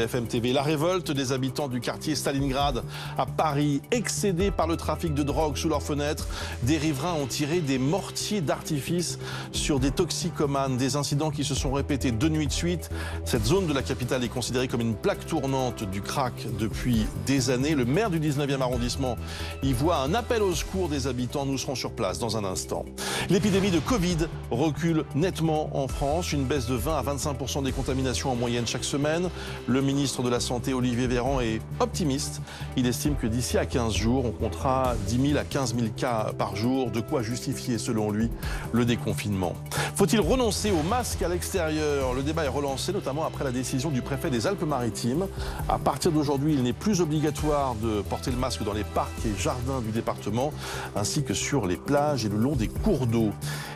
BFM TV, la révolte des habitants du quartier Stalingrad à Paris, excédés par le trafic de drogue sous leurs fenêtres. Des riverains ont tiré des mortiers d'artifice sur des toxicomanes, des incidents qui se sont répétés 2 nuits de suite. Cette zone de la capitale est considérée comme une plaque tournante du crack depuis des années. Le maire du 19e arrondissement y voit un appel au secours des habitants. Nous serons sur place dans un instant. L'épidémie de Covid recule nettement en France, une baisse de 20 à 25% des contaminations en moyenne chaque semaine. Le ministre de la Santé, Olivier Véran, est optimiste. Il estime que d'ici à 15 jours, on comptera 10 000 à 15 000 cas par jour. De quoi justifier, selon lui, le déconfinement. Faut-il renoncer au masque à l'extérieur? Le débat est relancé, notamment après la décision du préfet des Alpes-Maritimes. À partir d'aujourd'hui, il n'est plus obligatoire de porter le masque dans les parcs et jardins du département, ainsi que sur les plages et le long des cours d'eau.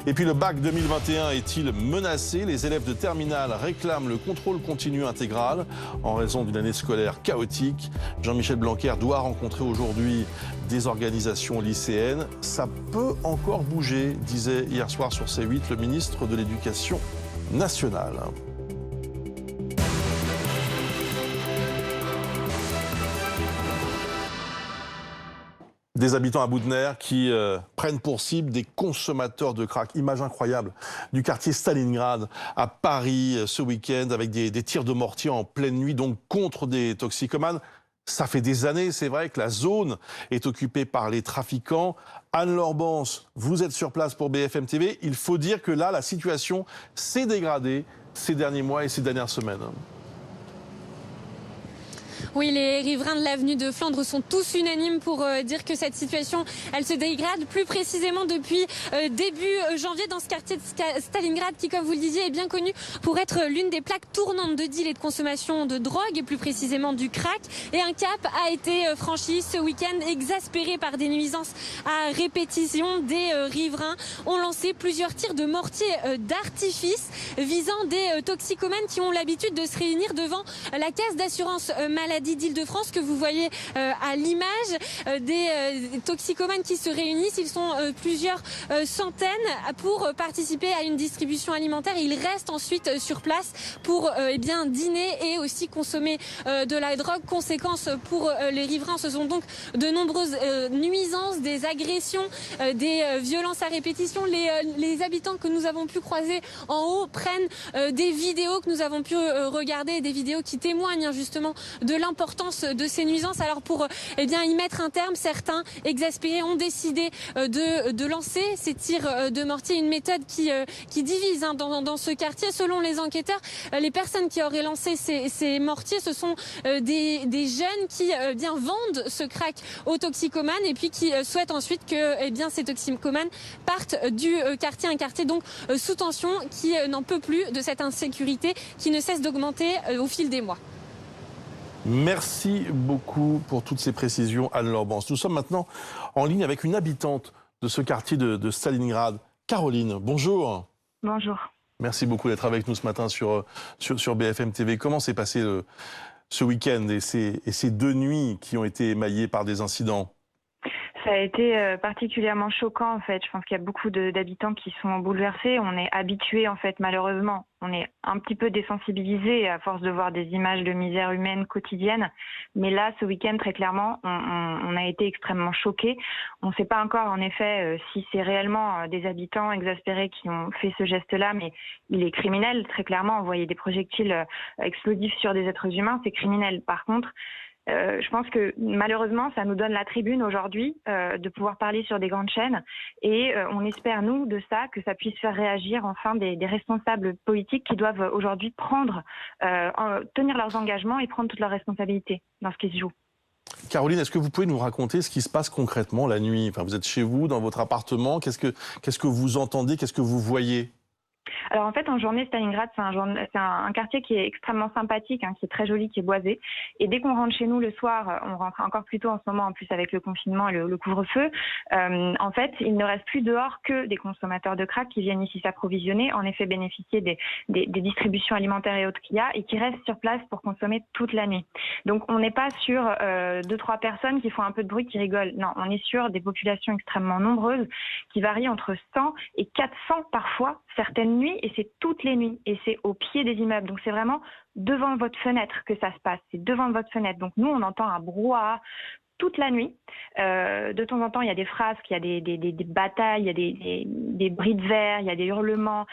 Et puis le bac 2021 est-il menacé? Les élèves de terminale réclament le contrôle continu intégral en raison d'une année scolaire chaotique. Jean-Michel Blanquer doit rencontrer aujourd'hui des organisations lycéennes. Ça peut encore bouger, disait hier soir sur C8 le ministre de l'Éducation nationale. Des habitants à bout de nerfs qui prennent pour cible des consommateurs de crack. Image incroyable du quartier Stalingrad à Paris ce week-end avec des tirs de mortier en pleine nuit, donc contre des toxicomanes. Ça fait des années, c'est vrai, que la zone est occupée par les trafiquants. Anne-Laure Bance, vous êtes sur place pour BFM TV. Il faut dire que là, la situation s'est dégradée ces derniers mois et ces dernières semaines. Oui, les riverains de l'avenue de Flandre sont tous unanimes pour dire que cette situation, elle se dégrade plus précisément depuis début janvier dans ce quartier de Stalingrad qui, comme vous le disiez, est bien connu pour être l'une des plaques tournantes de deal et de consommation de drogue, et plus précisément du crack. Et un cap a été franchi ce week-end, exaspéré par des nuisances à répétition. Des riverains ont lancé plusieurs tirs de mortier d'artifice visant des toxicomanes qui ont l'habitude de se réunir devant la caisse d'assurance maladie d'Île-de-France que vous voyez à l'image. Des toxicomanes qui se réunissent, ils sont plusieurs centaines pour participer à une distribution alimentaire. Ils restent ensuite sur place pour dîner et aussi consommer de la drogue. Conséquence pour les riverains, ce sont donc de nombreuses nuisances, des agressions, des violences à répétition. Les habitants que nous avons pu croiser en haut prennent des vidéos que nous avons pu regarder, des vidéos qui témoignent justement de l'importance de ces nuisances. Alors pour y mettre un terme, certains exaspérés ont décidé de lancer ces tirs de mortier, une méthode qui divise dans ce quartier. Selon les enquêteurs, les personnes qui auraient lancé ces mortiers, ce sont des jeunes qui vendent ce crack aux toxicomanes et puis qui souhaitent ensuite que ces toxicomanes partent du quartier, un quartier donc sous tension qui n'en peut plus de cette insécurité qui ne cesse d'augmenter au fil des mois. Merci beaucoup pour toutes ces précisions, Anne-Laure Bance. Nous sommes maintenant en ligne avec une habitante de ce quartier de Stalingrad. Caroline, bonjour. Bonjour. Merci beaucoup d'être avec nous ce matin sur BFM TV. Comment s'est passé ce week-end et ces 2 nuits qui ont été émaillées par des incidents? Ça a été particulièrement choquant en fait. Je pense qu'il y a beaucoup d'habitants qui sont bouleversés. On est habitués en fait, malheureusement. On est un petit peu désensibilisés à force de voir des images de misère humaine quotidienne. Mais là, ce week-end, très clairement, on a été extrêmement choqués. On ne sait pas encore en effet si c'est réellement des habitants exaspérés qui ont fait ce geste-là, mais il est criminel. Très clairement, envoyer des projectiles explosifs sur des êtres humains, c'est criminel. Par contre, je pense que malheureusement, ça nous donne la tribune aujourd'hui de pouvoir parler sur des grandes chaînes et on espère, nous, de ça, que ça puisse faire réagir enfin des responsables politiques qui doivent aujourd'hui tenir leurs engagements et prendre toutes leurs responsabilités dans ce qui se joue. Caroline, est-ce que vous pouvez nous raconter ce qui se passe concrètement la nuit? Enfin, vous êtes chez vous, dans votre appartement, qu'est-ce que vous entendez, qu'est-ce que vous voyez? Alors en fait, en journée, Stalingrad, c'est un quartier qui est extrêmement sympathique, qui est très joli, qui est boisé. Et dès qu'on rentre chez nous le soir, on rentre encore plus tôt en ce moment, en plus avec le confinement et le couvre-feu. En fait, il ne reste plus dehors que des consommateurs de crack qui viennent ici s'approvisionner, en effet bénéficier des distributions alimentaires et autres qu'il y a, et qui restent sur place pour consommer toute la nuit. Donc on n'est pas sur 2-3 personnes qui font un peu de bruit, qui rigolent. Non, on est sur des populations extrêmement nombreuses qui varient entre 100 et 400 parfois certaines nuits, et c'est toutes les nuits, et c'est au pied des immeubles. Donc c'est vraiment devant votre fenêtre que ça se passe. C'est devant votre fenêtre. Donc nous, on entend un brouhaha toute la nuit. De temps en temps, il y a des frasques, il y a des batailles, il y a des bris de verre, il y a des hurlements.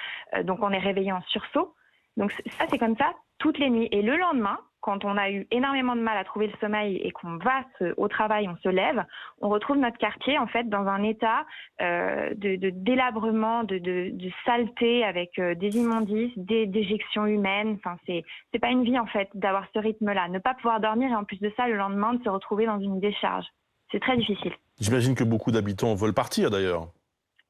Donc on est réveillé en sursaut. Donc ça, c'est comme ça toutes les nuits. Et le lendemain, quand on a eu énormément de mal à trouver le sommeil et qu'on va au travail, on se lève, on retrouve notre quartier en fait dans un état de délabrement, de saleté avec des immondices, des déjections humaines. Enfin, c'est pas une vie en fait d'avoir ce rythme-là. Ne pas pouvoir dormir et en plus de ça, le lendemain, de se retrouver dans une décharge. C'est très difficile. J'imagine que beaucoup d'habitants veulent partir d'ailleurs.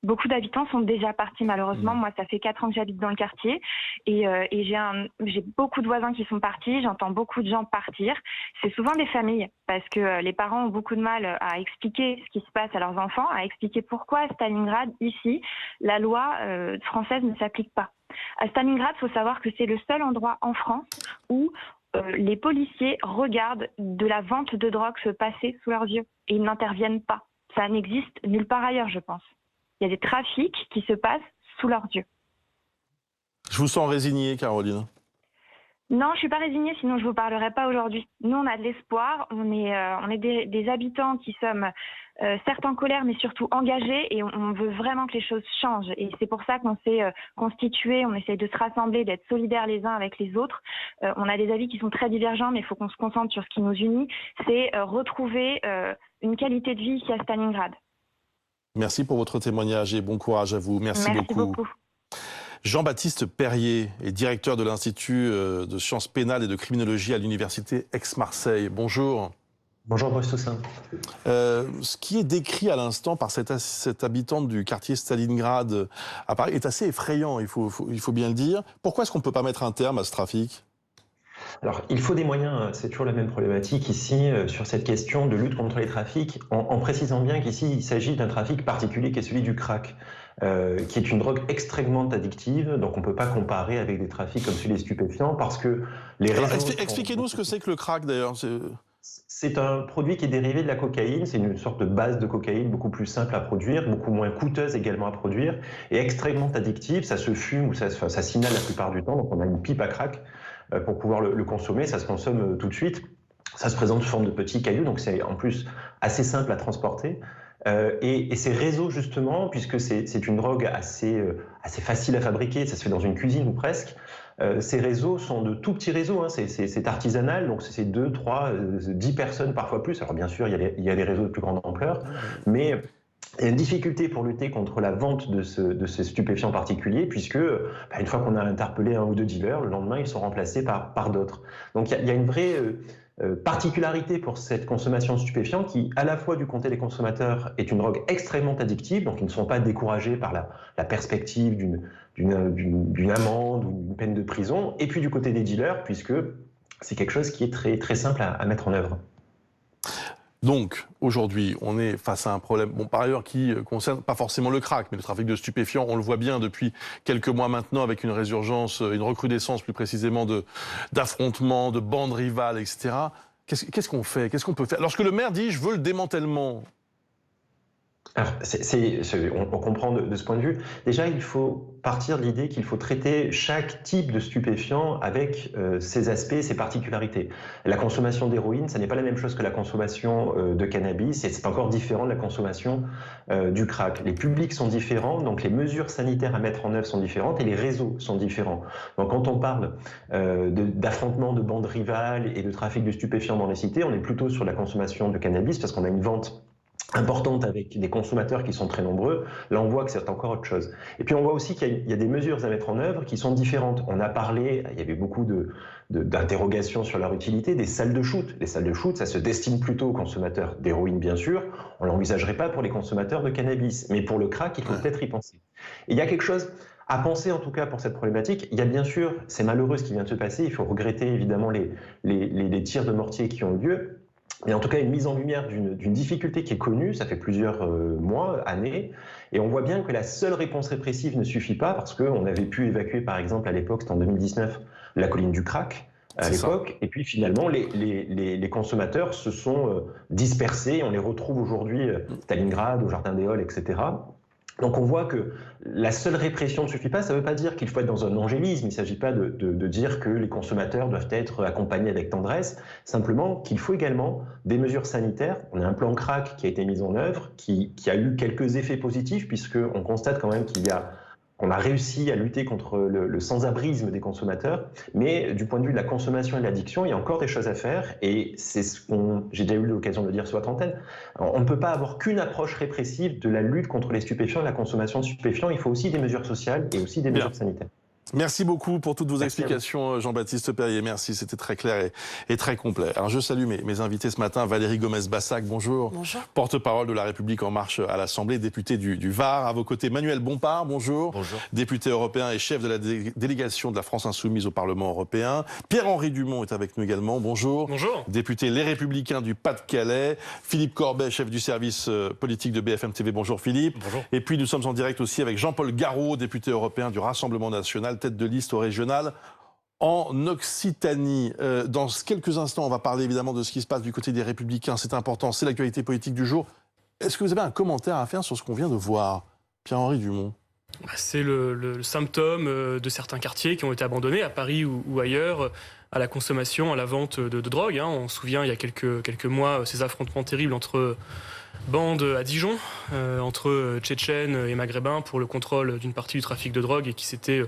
Beaucoup d'habitants sont déjà partis malheureusement. Moi, ça fait 4 ans que j'habite dans le quartier et j'ai beaucoup de voisins qui sont partis. J'entends beaucoup de gens partir. C'est souvent des familles parce que les parents ont beaucoup de mal à expliquer ce qui se passe à leurs enfants, à expliquer pourquoi à Stalingrad, ici, la loi française ne s'applique pas. À Stalingrad, il faut savoir que c'est le seul endroit en France où les policiers regardent de la vente de drogue se passer sous leurs yeux et ils n'interviennent pas. Ça n'existe nulle part ailleurs, je pense. Il y a des trafics qui se passent sous leurs yeux. Je vous sens résignée, Caroline. Non, je ne suis pas résignée, sinon je ne vous parlerai pas aujourd'hui. Nous, on a de l'espoir. On est des habitants qui sommes certes en colère, mais surtout engagés. Et on veut vraiment que les choses changent. Et c'est pour ça qu'on s'est constitué. On essaye de se rassembler, d'être solidaires les uns avec les autres. On a des avis qui sont très divergents, mais il faut qu'on se concentre sur ce qui nous unit. C'est retrouver une qualité de vie ici à Stalingrad. Merci pour votre témoignage et bon courage à vous. Merci beaucoup. Jean-Baptiste Perrier est directeur de l'Institut de sciences pénales et de criminologie à l'Université Aix-Marseille. Bonjour. Bonjour Bruce Toussaint. Ce qui est décrit à l'instant par cette habitante du quartier Stalingrad à Paris est assez effrayant, il faut bien le dire. Pourquoi est-ce qu'on ne peut pas mettre un terme à ce trafic ? Alors, il faut des moyens, c'est toujours la même problématique ici sur cette question de lutte contre les trafics, en précisant bien qu'ici, il s'agit d'un trafic particulier qui est celui du crack, qui est une drogue extrêmement addictive, donc on ne peut pas comparer avec des trafics comme celui des stupéfiants, parce que les réseaux... Expliquez-nous ce que c'est que le crack, d'ailleurs. C'est un produit qui est dérivé de la cocaïne, c'est une sorte de base de cocaïne beaucoup plus simple à produire, beaucoup moins coûteuse également à produire, et extrêmement addictive, ça se fume ou ça s'inhale la plupart du temps, donc on a une pipe à crack pour pouvoir le consommer, ça se consomme tout de suite, ça se présente sous forme de petits cailloux, donc c'est en plus assez simple à transporter. Et ces réseaux justement, puisque c'est une drogue assez facile à fabriquer, ça se fait dans une cuisine ou presque, ces réseaux sont de tout petits réseaux, hein, c'est artisanal, donc c'est 2, 3, 10 personnes, parfois plus. Alors bien sûr, il y a des réseaux de plus grande ampleur, mais il y a une difficulté pour lutter contre la vente de ces stupéfiants particuliers, puisque une fois qu'on a interpellé 1 ou 2 dealers, le lendemain, ils sont remplacés par d'autres. Donc il y a une vraie particularité pour cette consommation de stupéfiants qui, à la fois du côté des consommateurs, est une drogue extrêmement addictive, donc ils ne sont pas découragés par la perspective d'une amende ou d'une peine de prison, et puis du côté des dealers, puisque c'est quelque chose qui est très, très simple à mettre en œuvre. Donc, aujourd'hui, on est face à un problème, par ailleurs, qui concerne pas forcément le crack, mais le trafic de stupéfiants, on le voit bien depuis quelques mois maintenant, avec une résurgence, une recrudescence plus précisément d'affrontements, de bandes rivales, etc. Qu'est-ce qu'on fait? Qu'est-ce qu'on peut faire? Lorsque le maire dit « je veux le démantèlement », alors, on comprend de ce point de vue. Déjà, il faut partir de l'idée qu'il faut traiter chaque type de stupéfiant avec ses aspects, ses particularités. La consommation d'héroïne, ça n'est pas la même chose que la consommation de cannabis, et c'est encore différent de la consommation du crack. Les publics sont différents, donc les mesures sanitaires à mettre en œuvre sont différentes, et les réseaux sont différents. Donc quand on parle d'affrontements de bandes rivales et de trafic de stupéfiants dans les cités, on est plutôt sur la consommation de cannabis, parce qu'on a une vente importante avec des consommateurs qui sont très nombreux. Là, on voit que c'est encore autre chose. Et puis, on voit aussi qu'il y a des mesures à mettre en œuvre qui sont différentes. On a parlé, il y avait beaucoup d'interrogations sur leur utilité, des salles de shoot. Les salles de shoot, ça se destine plutôt aux consommateurs d'héroïne, bien sûr. On ne l'envisagerait pas pour les consommateurs de cannabis. Mais pour le crack, il faut peut-être y penser. Et il y a quelque chose à penser, en tout cas, pour cette problématique. Il y a bien sûr, c'est malheureux ce qui vient de se passer. Il faut regretter, évidemment, les tirs de mortier qui ont eu lieu. Mais en tout cas, une mise en lumière d'une difficulté qui est connue, ça fait plusieurs mois, années, et on voit bien que la seule réponse répressive ne suffit pas, parce qu'on avait pu évacuer, par exemple, à l'époque, c'était en 2019, la colline du crack, à l'époque, et puis finalement, les consommateurs se sont dispersés, on les retrouve aujourd'hui à Stalingrad, au Jardin des Halles, etc. Donc on voit que la seule répression ne suffit pas, ça ne veut pas dire qu'il faut être dans un angélisme, il ne s'agit pas de dire que les consommateurs doivent être accompagnés avec tendresse, simplement qu'il faut également des mesures sanitaires. On a un plan crack qui a été mis en œuvre, qui a eu quelques effets positifs, puisqu'on constate quand même qu'on a réussi à lutter contre le sans-abrisme des consommateurs, mais du point de vue de la consommation et de l'addiction, il y a encore des choses à faire, et c'est ce que j'ai déjà eu l'occasion de le dire sur votre antenne. On ne peut pas avoir qu'une approche répressive de la lutte contre les stupéfiants et la consommation de stupéfiants, il faut aussi des mesures sociales et aussi des mesures sanitaires. Merci beaucoup pour toutes vos explications, Jean-Baptiste Perrier. Merci, c'était très clair et très complet. Alors, je salue mes invités ce matin. Valérie Gomez-Bassac, bonjour. Bonjour. Porte-parole de La République En Marche à l'Assemblée, députée du Var. À vos côtés, Manuel Bompard, bonjour. Bonjour. Député européen et chef de la délégation de la France Insoumise au Parlement européen. Pierre-Henri Dumont est avec nous également, bonjour. Bonjour. Député Les Républicains du Pas-de-Calais. Philippe Corbet, chef du service politique de BFM TV, bonjour Philippe. Bonjour. Et puis nous sommes en direct aussi avec Jean-Paul Garot, député européen du Rassemblement National, tête de liste au régional en Occitanie. Dans quelques instants, on va parler évidemment de ce qui se passe du côté des Républicains. C'est important, c'est l'actualité politique du jour. Est-ce que vous avez un commentaire à faire sur ce qu'on vient de voir, Pierre-Henri Dumont? C'est le symptôme de certains quartiers qui ont été abandonnés à Paris ou ailleurs à la consommation, à la vente de drogue. On se souvient il y a quelques mois ces affrontements terribles entre bandes à Dijon, entre Tchétchènes et Maghrébins pour le contrôle d'une partie du trafic de drogue et qui s'était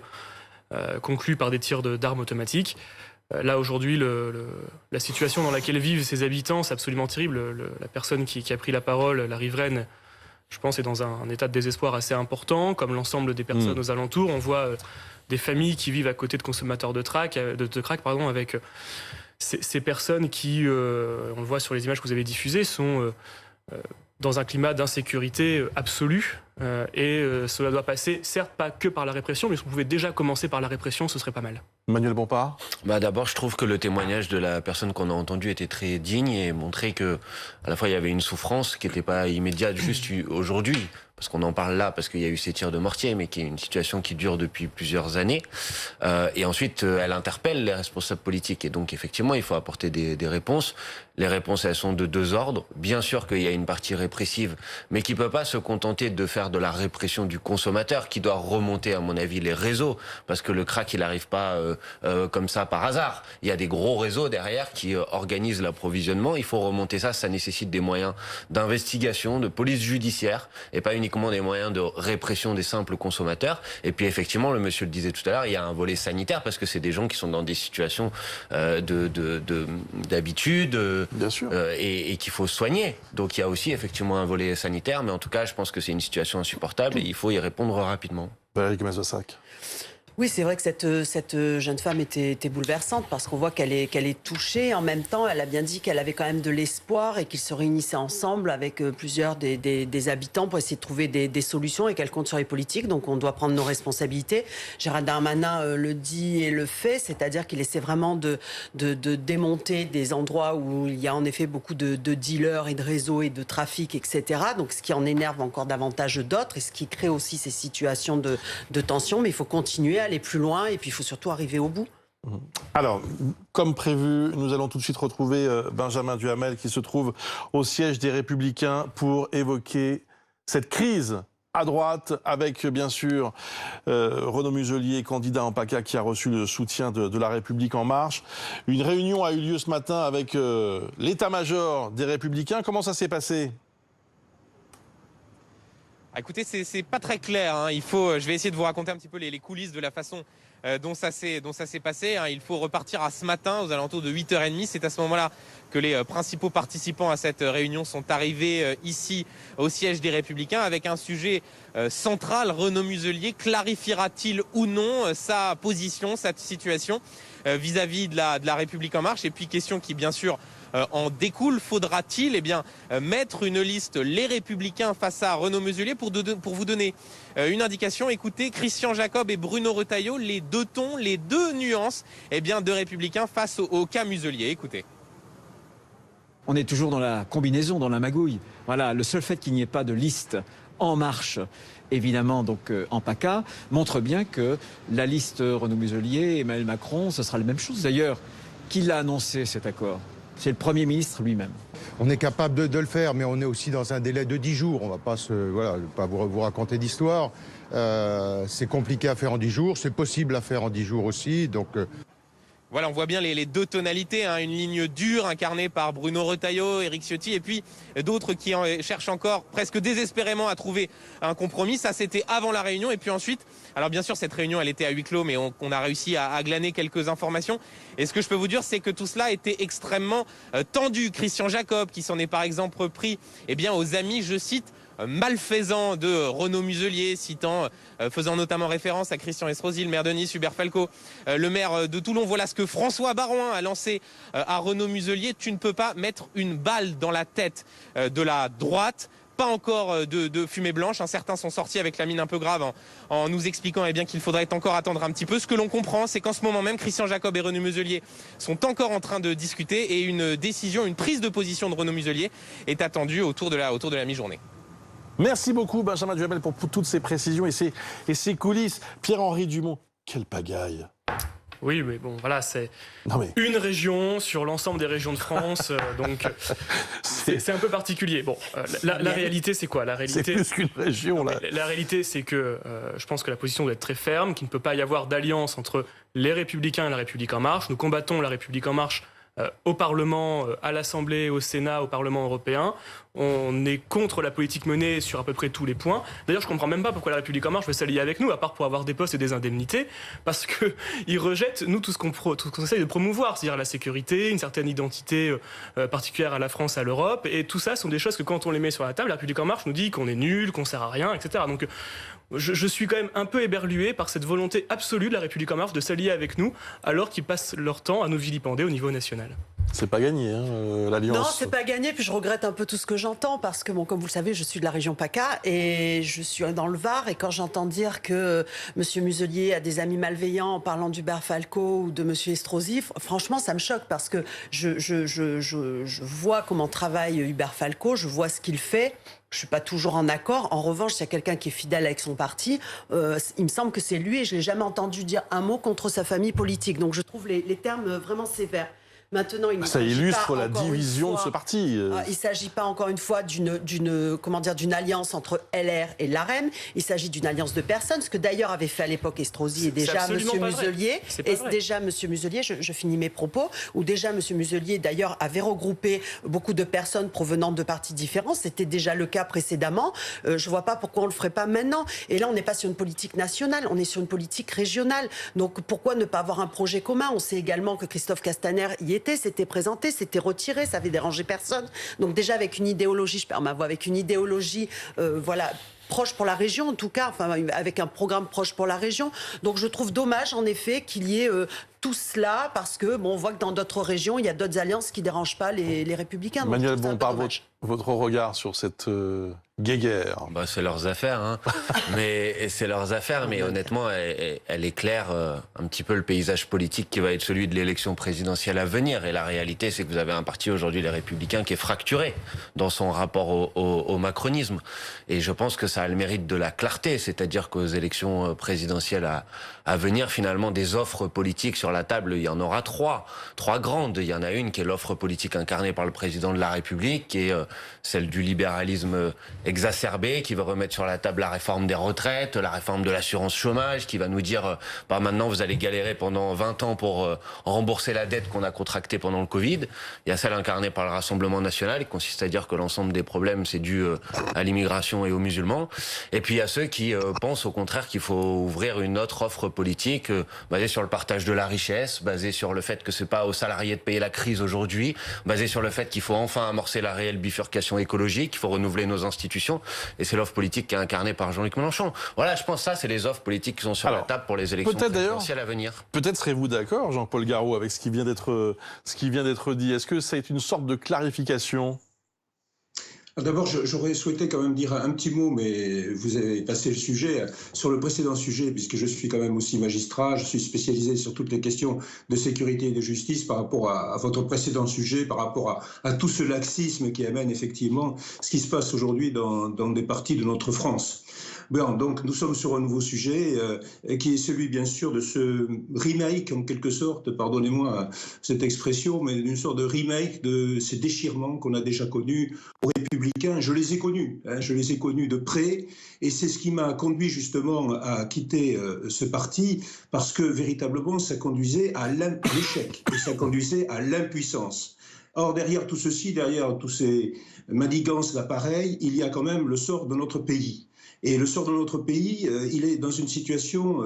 conclu par des tirs d'armes automatiques. Là, aujourd'hui, la situation dans laquelle vivent ces habitants, c'est absolument terrible. La personne qui a pris la parole, la riveraine, je pense, est dans un état de désespoir assez important, comme l'ensemble des personnes aux alentours. On voit des familles qui vivent à côté de consommateurs de crack, avec ces personnes qui, on le voit sur les images que vous avez diffusées, sont dans un climat d'insécurité absolue. Cela doit passer, certes, pas que par la répression, mais si on pouvait déjà commencer par la répression, ce serait pas mal. Manuel Bompard. D'abord, je trouve que le témoignage de la personne qu'on a entendue était très digne et montrait que, à la fois, il y avait une souffrance qui n'était pas immédiate juste aujourd'hui, parce qu'on en parle là, parce qu'il y a eu ces tirs de mortier, mais qui est une situation qui dure depuis plusieurs années. Et ensuite, elle interpelle les responsables politiques. Et donc, effectivement, il faut apporter des réponses. Les réponses, elles sont de deux ordres. Bien sûr qu'il y a une partie répressive, mais qui peut pas se contenter de faire de la répression du consommateur, qui doit remonter, à mon avis, les réseaux, parce que le crack, il n'arrive pas comme ça par hasard. Il y a des gros réseaux derrière qui organisent l'approvisionnement. Il faut remonter ça. Ça nécessite des moyens d'investigation, de police judiciaire, et pas uniquement des moyens de répression des simples consommateurs. Et puis, effectivement, le monsieur le disait tout à l'heure, il y a un volet sanitaire, parce que c'est des gens qui sont dans des situations d'habitude et qu'il faut soigner. Donc, il y a aussi, effectivement, un volet sanitaire, mais en tout cas, je pense que c'est une situation insupportable et il faut y répondre rapidement. Valérie Gomez-Bassac. Oui, c'est vrai que cette jeune femme était bouleversante parce qu'on voit qu'elle est touchée. En même temps, elle a bien dit qu'elle avait quand même de l'espoir et qu'ils se réunissaient ensemble avec plusieurs des habitants pour essayer de trouver des solutions et qu'elle compte sur les politiques. Donc, on doit prendre nos responsabilités. Gérald Darmanin le dit et le fait, c'est-à-dire qu'il essaie vraiment de démonter des endroits où il y a en effet beaucoup de dealers et de réseaux et de trafic, etc. Donc, ce qui en énerve encore davantage d'autres et ce qui crée aussi ces situations de tension. Mais il faut continuer, aller plus loin et puis il faut surtout arriver au bout. Alors, comme prévu, nous allons tout de suite retrouver Benjamin Duhamel qui se trouve au siège des Républicains pour évoquer cette crise à droite avec bien sûr Renaud Muselier, candidat en PACA qui a reçu le soutien de La République En Marche. Une réunion a eu lieu ce matin avec l'état-major des Républicains. Comment ça s'est passé ? Écoutez, c'est pas très clair. Je vais essayer de vous raconter un petit peu les coulisses de la façon dont ça s'est passé. Il faut repartir à ce matin aux alentours de 8h30. C'est à ce moment-là que les principaux participants à cette réunion sont arrivés ici au siège des Républicains avec un sujet central. Renaud Muselier clarifiera-t-il ou non sa position, sa situation vis-à-vis de la République En Marche? Et puis question qui bien sûr en découle, faudra-t-il mettre une liste Les Républicains face à Renaud Muselier? Pour vous donner une indication, écoutez Christian Jacob et Bruno Retailleau, les deux tons, les deux nuances de Républicains face au cas Muselier. Écoutez. On est toujours dans la combinaison, dans la magouille. Voilà, le seul fait qu'il n'y ait pas de liste En Marche, évidemment, donc en PACA, montre bien que la liste Renaud Muselier, Emmanuel Macron, ce sera la même chose. D'ailleurs, qui l'a annoncé cet accord ? c'est le Premier ministre lui-même. On est capable de le faire, mais on est aussi dans un délai de 10 jours. On ne va pas, pas vous raconter d'histoire. C'est compliqué à faire en 10 jours, c'est possible à faire en 10 jours aussi. Donc, Voilà, on voit bien les deux tonalités, hein, une ligne dure incarnée par Bruno Retailleau, Éric Ciotti, et puis d'autres qui cherchent encore presque désespérément à trouver un compromis. Ça, c'était avant la réunion. Et puis ensuite, alors bien sûr, cette réunion, elle était à huis clos, mais on a réussi à glaner quelques informations. Et ce que je peux vous dire, c'est que tout cela était extrêmement tendu. Christian Jacob, qui s'en est par exemple pris aux amis, je cite, malfaisant de Renaud Muselier, faisant notamment référence à Christian Estrosi, le maire de Nice, Hubert Falco, le maire de Toulon. Voilà ce que François Baroin a lancé à Renaud Muselier. Tu ne peux pas mettre une balle dans la tête de la droite. Pas encore de fumée blanche. Certains sont sortis avec la mine un peu grave en nous expliquant qu'il faudrait encore attendre un petit peu. Ce que l'on comprend, c'est qu'en ce moment même, Christian Jacob et Renaud Muselier sont encore en train de discuter et une prise de position de Renaud Muselier est attendue autour de la mi-journée. Merci beaucoup Benjamin Duhamel pour toutes ces précisions et ces coulisses. Pierre-Henri Dumont, quelle pagaille! Oui, mais bon, voilà, c'est une région sur l'ensemble des régions de France, donc c'est un peu particulier. Bon, la réalité, c'est quoi? La réalité, c'est plus qu'une région, là. La réalité, c'est que je pense que la position doit être très ferme, qu'il ne peut pas y avoir d'alliance entre les Républicains et la République En Marche. Nous combattons la République En Marche au Parlement, à l'Assemblée, au Sénat, au Parlement européen. On est contre la politique menée sur à peu près tous les points. D'ailleurs, je ne comprends même pas pourquoi la République En Marche veut s'allier avec nous, à part pour avoir des postes et des indemnités, parce qu'ils rejettent, nous, tout ce qu'on essaye de promouvoir, c'est-à-dire la sécurité, une certaine identité particulière à la France, à l'Europe, et tout ça sont des choses que quand on les met sur la table, la République En Marche nous dit qu'on est nul, qu'on ne sert à rien, etc. Donc, je suis quand même un peu éberlué par cette volonté absolue de la République En Marche de s'allier avec nous, alors qu'ils passent leur temps à nous vilipender au niveau national. C'est pas gagné, l'alliance. Non, c'est pas gagné, puis je regrette un peu tout ce que j'entends, parce que, comme vous le savez, je suis de la région PACA, et je suis dans le Var, et quand j'entends dire que M. Muselier a des amis malveillants en parlant d'Hubert Falco ou de M. Estrosi, franchement, ça me choque, parce que je vois comment travaille Hubert Falco, je vois ce qu'il fait. Je ne suis pas toujours en accord. En revanche, s'il y a quelqu'un qui est fidèle avec son parti, il me semble que c'est lui, et je ne l'ai jamais entendu dire un mot contre sa famille politique. Donc je trouve les termes vraiment sévères. Maintenant, ça illustre la division de ce parti. Il ne s'agit pas encore une fois d'une alliance entre LR et l'AREM. Il s'agit d'une alliance de personnes, ce que d'ailleurs avait fait à l'époque Estrosi et déjà M. Muselier. Et déjà M. Muselier, je finis mes propos, où déjà M. Muselier d'ailleurs avait regroupé beaucoup de personnes provenant de partis différents. C'était déjà le cas précédemment. Je ne vois pas pourquoi on ne le ferait pas maintenant. Et là, on n'est pas sur une politique nationale, on est sur une politique régionale. Donc pourquoi ne pas avoir un projet commun? On sait également que Christophe Castaner y était, s'était présenté, s'était retiré, ça avait dérangé personne. Donc déjà avec une idéologie, je perds ma voix, avec une idéologie, proche pour la région, en tout cas, avec un programme proche pour la région. Donc je trouve dommage, en effet, qu'il y ait tout cela, parce que on voit que dans d'autres régions, il y a d'autres alliances qui ne dérangent pas les Républicains. Manuel Bompard, votre regard sur cette guéguerre? C'est leurs affaires, mais c'est leurs affaires, mais honnêtement, elle éclaire un petit peu le paysage politique qui va être celui de l'élection présidentielle à venir. Et la réalité, c'est que vous avez un parti aujourd'hui, les Républicains, qui est fracturé dans son rapport au macronisme. Et je pense que ça a le mérite de la clarté, c'est-à-dire qu'aux élections présidentielles à venir, finalement, des offres politiques sur la table, il y en aura trois grandes. Il y en a une qui est l'offre politique incarnée par le président de la République, qui est celle du libéralisme exacerbé, qui veut remettre sur la table la réforme des retraites, la réforme de l'assurance chômage, qui va nous dire maintenant vous allez galérer pendant 20 ans pour rembourser la dette qu'on a contractée pendant le Covid. Il y a celle incarnée par le Rassemblement national, qui consiste à dire que l'ensemble des problèmes c'est dû à l'immigration et aux musulmans. Et puis il y a ceux qui pensent au contraire qu'il faut ouvrir une autre offre politique basée sur le partage de la richesse, basée sur le fait que c'est pas aux salariés de payer la crise aujourd'hui, basée sur le fait qu'il faut enfin amorcer la réelle bifurcation écologique, qu'il faut renouveler nos institutions, et c'est l'offre politique qui est incarnée par Jean-Luc Mélenchon. Voilà, je pense que ça, c'est les offres politiques qui sont sur la table pour les élections présidentielles à venir. Peut-être serez-vous d'accord, Jean-Paul Garot, avec ce qui vient d'être dit. Est-ce que ça est une sorte de clarification? D'abord, j'aurais souhaité quand même dire un petit mot, mais vous avez passé le sujet, sur le précédent sujet, puisque je suis quand même aussi magistrat, je suis spécialisé sur toutes les questions de sécurité et de justice par rapport à votre précédent sujet, par rapport à tout ce laxisme qui amène effectivement ce qui se passe aujourd'hui dans des parties de notre France. Bon, donc nous sommes sur un nouveau sujet qui est celui bien sûr de ce remake en quelque sorte, pardonnez-moi cette expression, mais d'une sorte de remake de ces déchirements qu'on a déjà connus aux Républicains. Je les ai connus de près, et c'est ce qui m'a conduit justement à quitter ce parti, parce que véritablement ça conduisait à l'échec et ça conduisait à l'impuissance. Or, derrière tout ceci, derrière tous ces manigances d'appareils, il y a quand même le sort de notre pays. Et le sort de notre pays, il est dans une situation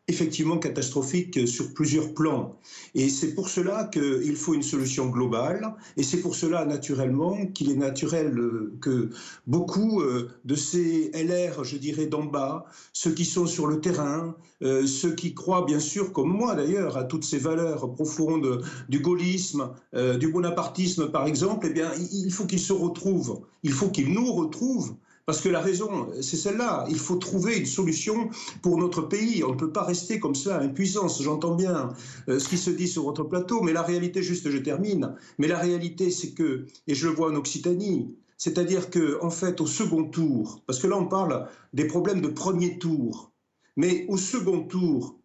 effectivement catastrophique sur plusieurs plans. Et c'est pour cela qu'il faut une solution globale, et c'est pour cela naturellement qu'il est naturel que beaucoup de ces LR, je dirais d'en bas, ceux qui sont sur le terrain, ceux qui croient bien sûr, comme moi d'ailleurs, à toutes ces valeurs profondes du gaullisme, du bonapartisme par exemple, eh bien il faut qu'ils se retrouvent, il faut qu'ils nous retrouvent. Parce que la raison, c'est celle-là. Il faut trouver une solution pour notre pays. On ne peut pas rester comme ça, impuissance. J'entends bien ce qui se dit sur votre plateau, mais la réalité, juste je termine, mais la réalité c'est que, et je le vois en Occitanie, c'est-à-dire qu'en fait au second tour, parce que là on parle des problèmes de premier tour, mais au second tour,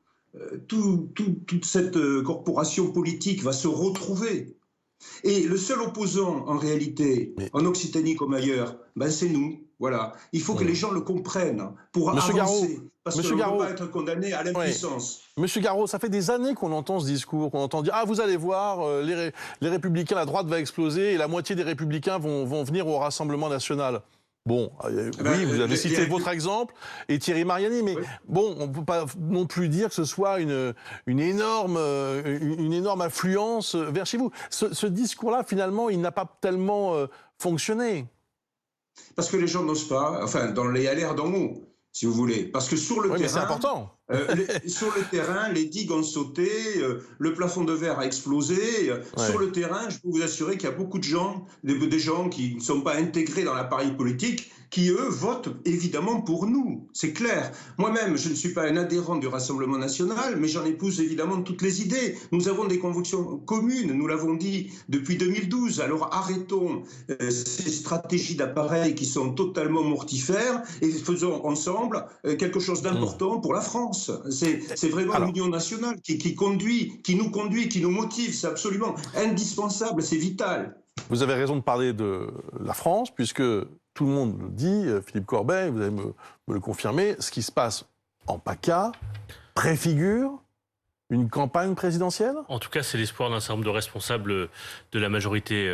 toute cette corporation politique va se retrouver. Et le seul opposant, en réalité, en Occitanie comme ailleurs, ben c'est nous. Voilà. Il faut que les gens le comprennent pour avancer. Parce qu'on ne peut pas être condamné à l'impuissance. Monsieur Garot, ça fait des années qu'on entend ce discours, qu'on entend dire « Ah, vous allez voir, les Républicains, la droite va exploser et la moitié des Républicains vont venir au Rassemblement national ». Bon, oui, vous avez cité votre exemple et Thierry Mariani, mais bon, on ne peut pas non plus dire que ce soit une énorme affluence vers chez vous. Ce discours-là, finalement, il n'a pas tellement fonctionné. Parce que les gens n'osent pas, enfin, dans les LR d'en haut, si vous voulez. Parce que sur le terrain, c'est important. Sur le terrain, les digues ont sauté, le plafond de verre a explosé. Sur le terrain, je peux vous assurer qu'il y a beaucoup de gens, des gens qui ne sont pas intégrés dans l'appareil politique, qui, eux, votent évidemment pour nous. C'est clair. Moi-même, je ne suis pas un adhérent du Rassemblement national, mais j'en épouse évidemment toutes les idées. Nous avons des convictions communes, nous l'avons dit depuis 2012. Alors arrêtons ces stratégies d'appareil qui sont totalement mortifères et faisons ensemble quelque chose d'important pour la France. C'est vraiment l'union nationale qui nous conduit, qui nous motive. C'est absolument indispensable, c'est vital. Vous avez raison de parler de la France, puisque tout le monde le dit, Philippe Corbet, vous allez me le confirmer, ce qui se passe en PACA préfigure une campagne présidentielle ? En tout cas, c'est l'espoir d'un certain nombre de responsables de la majorité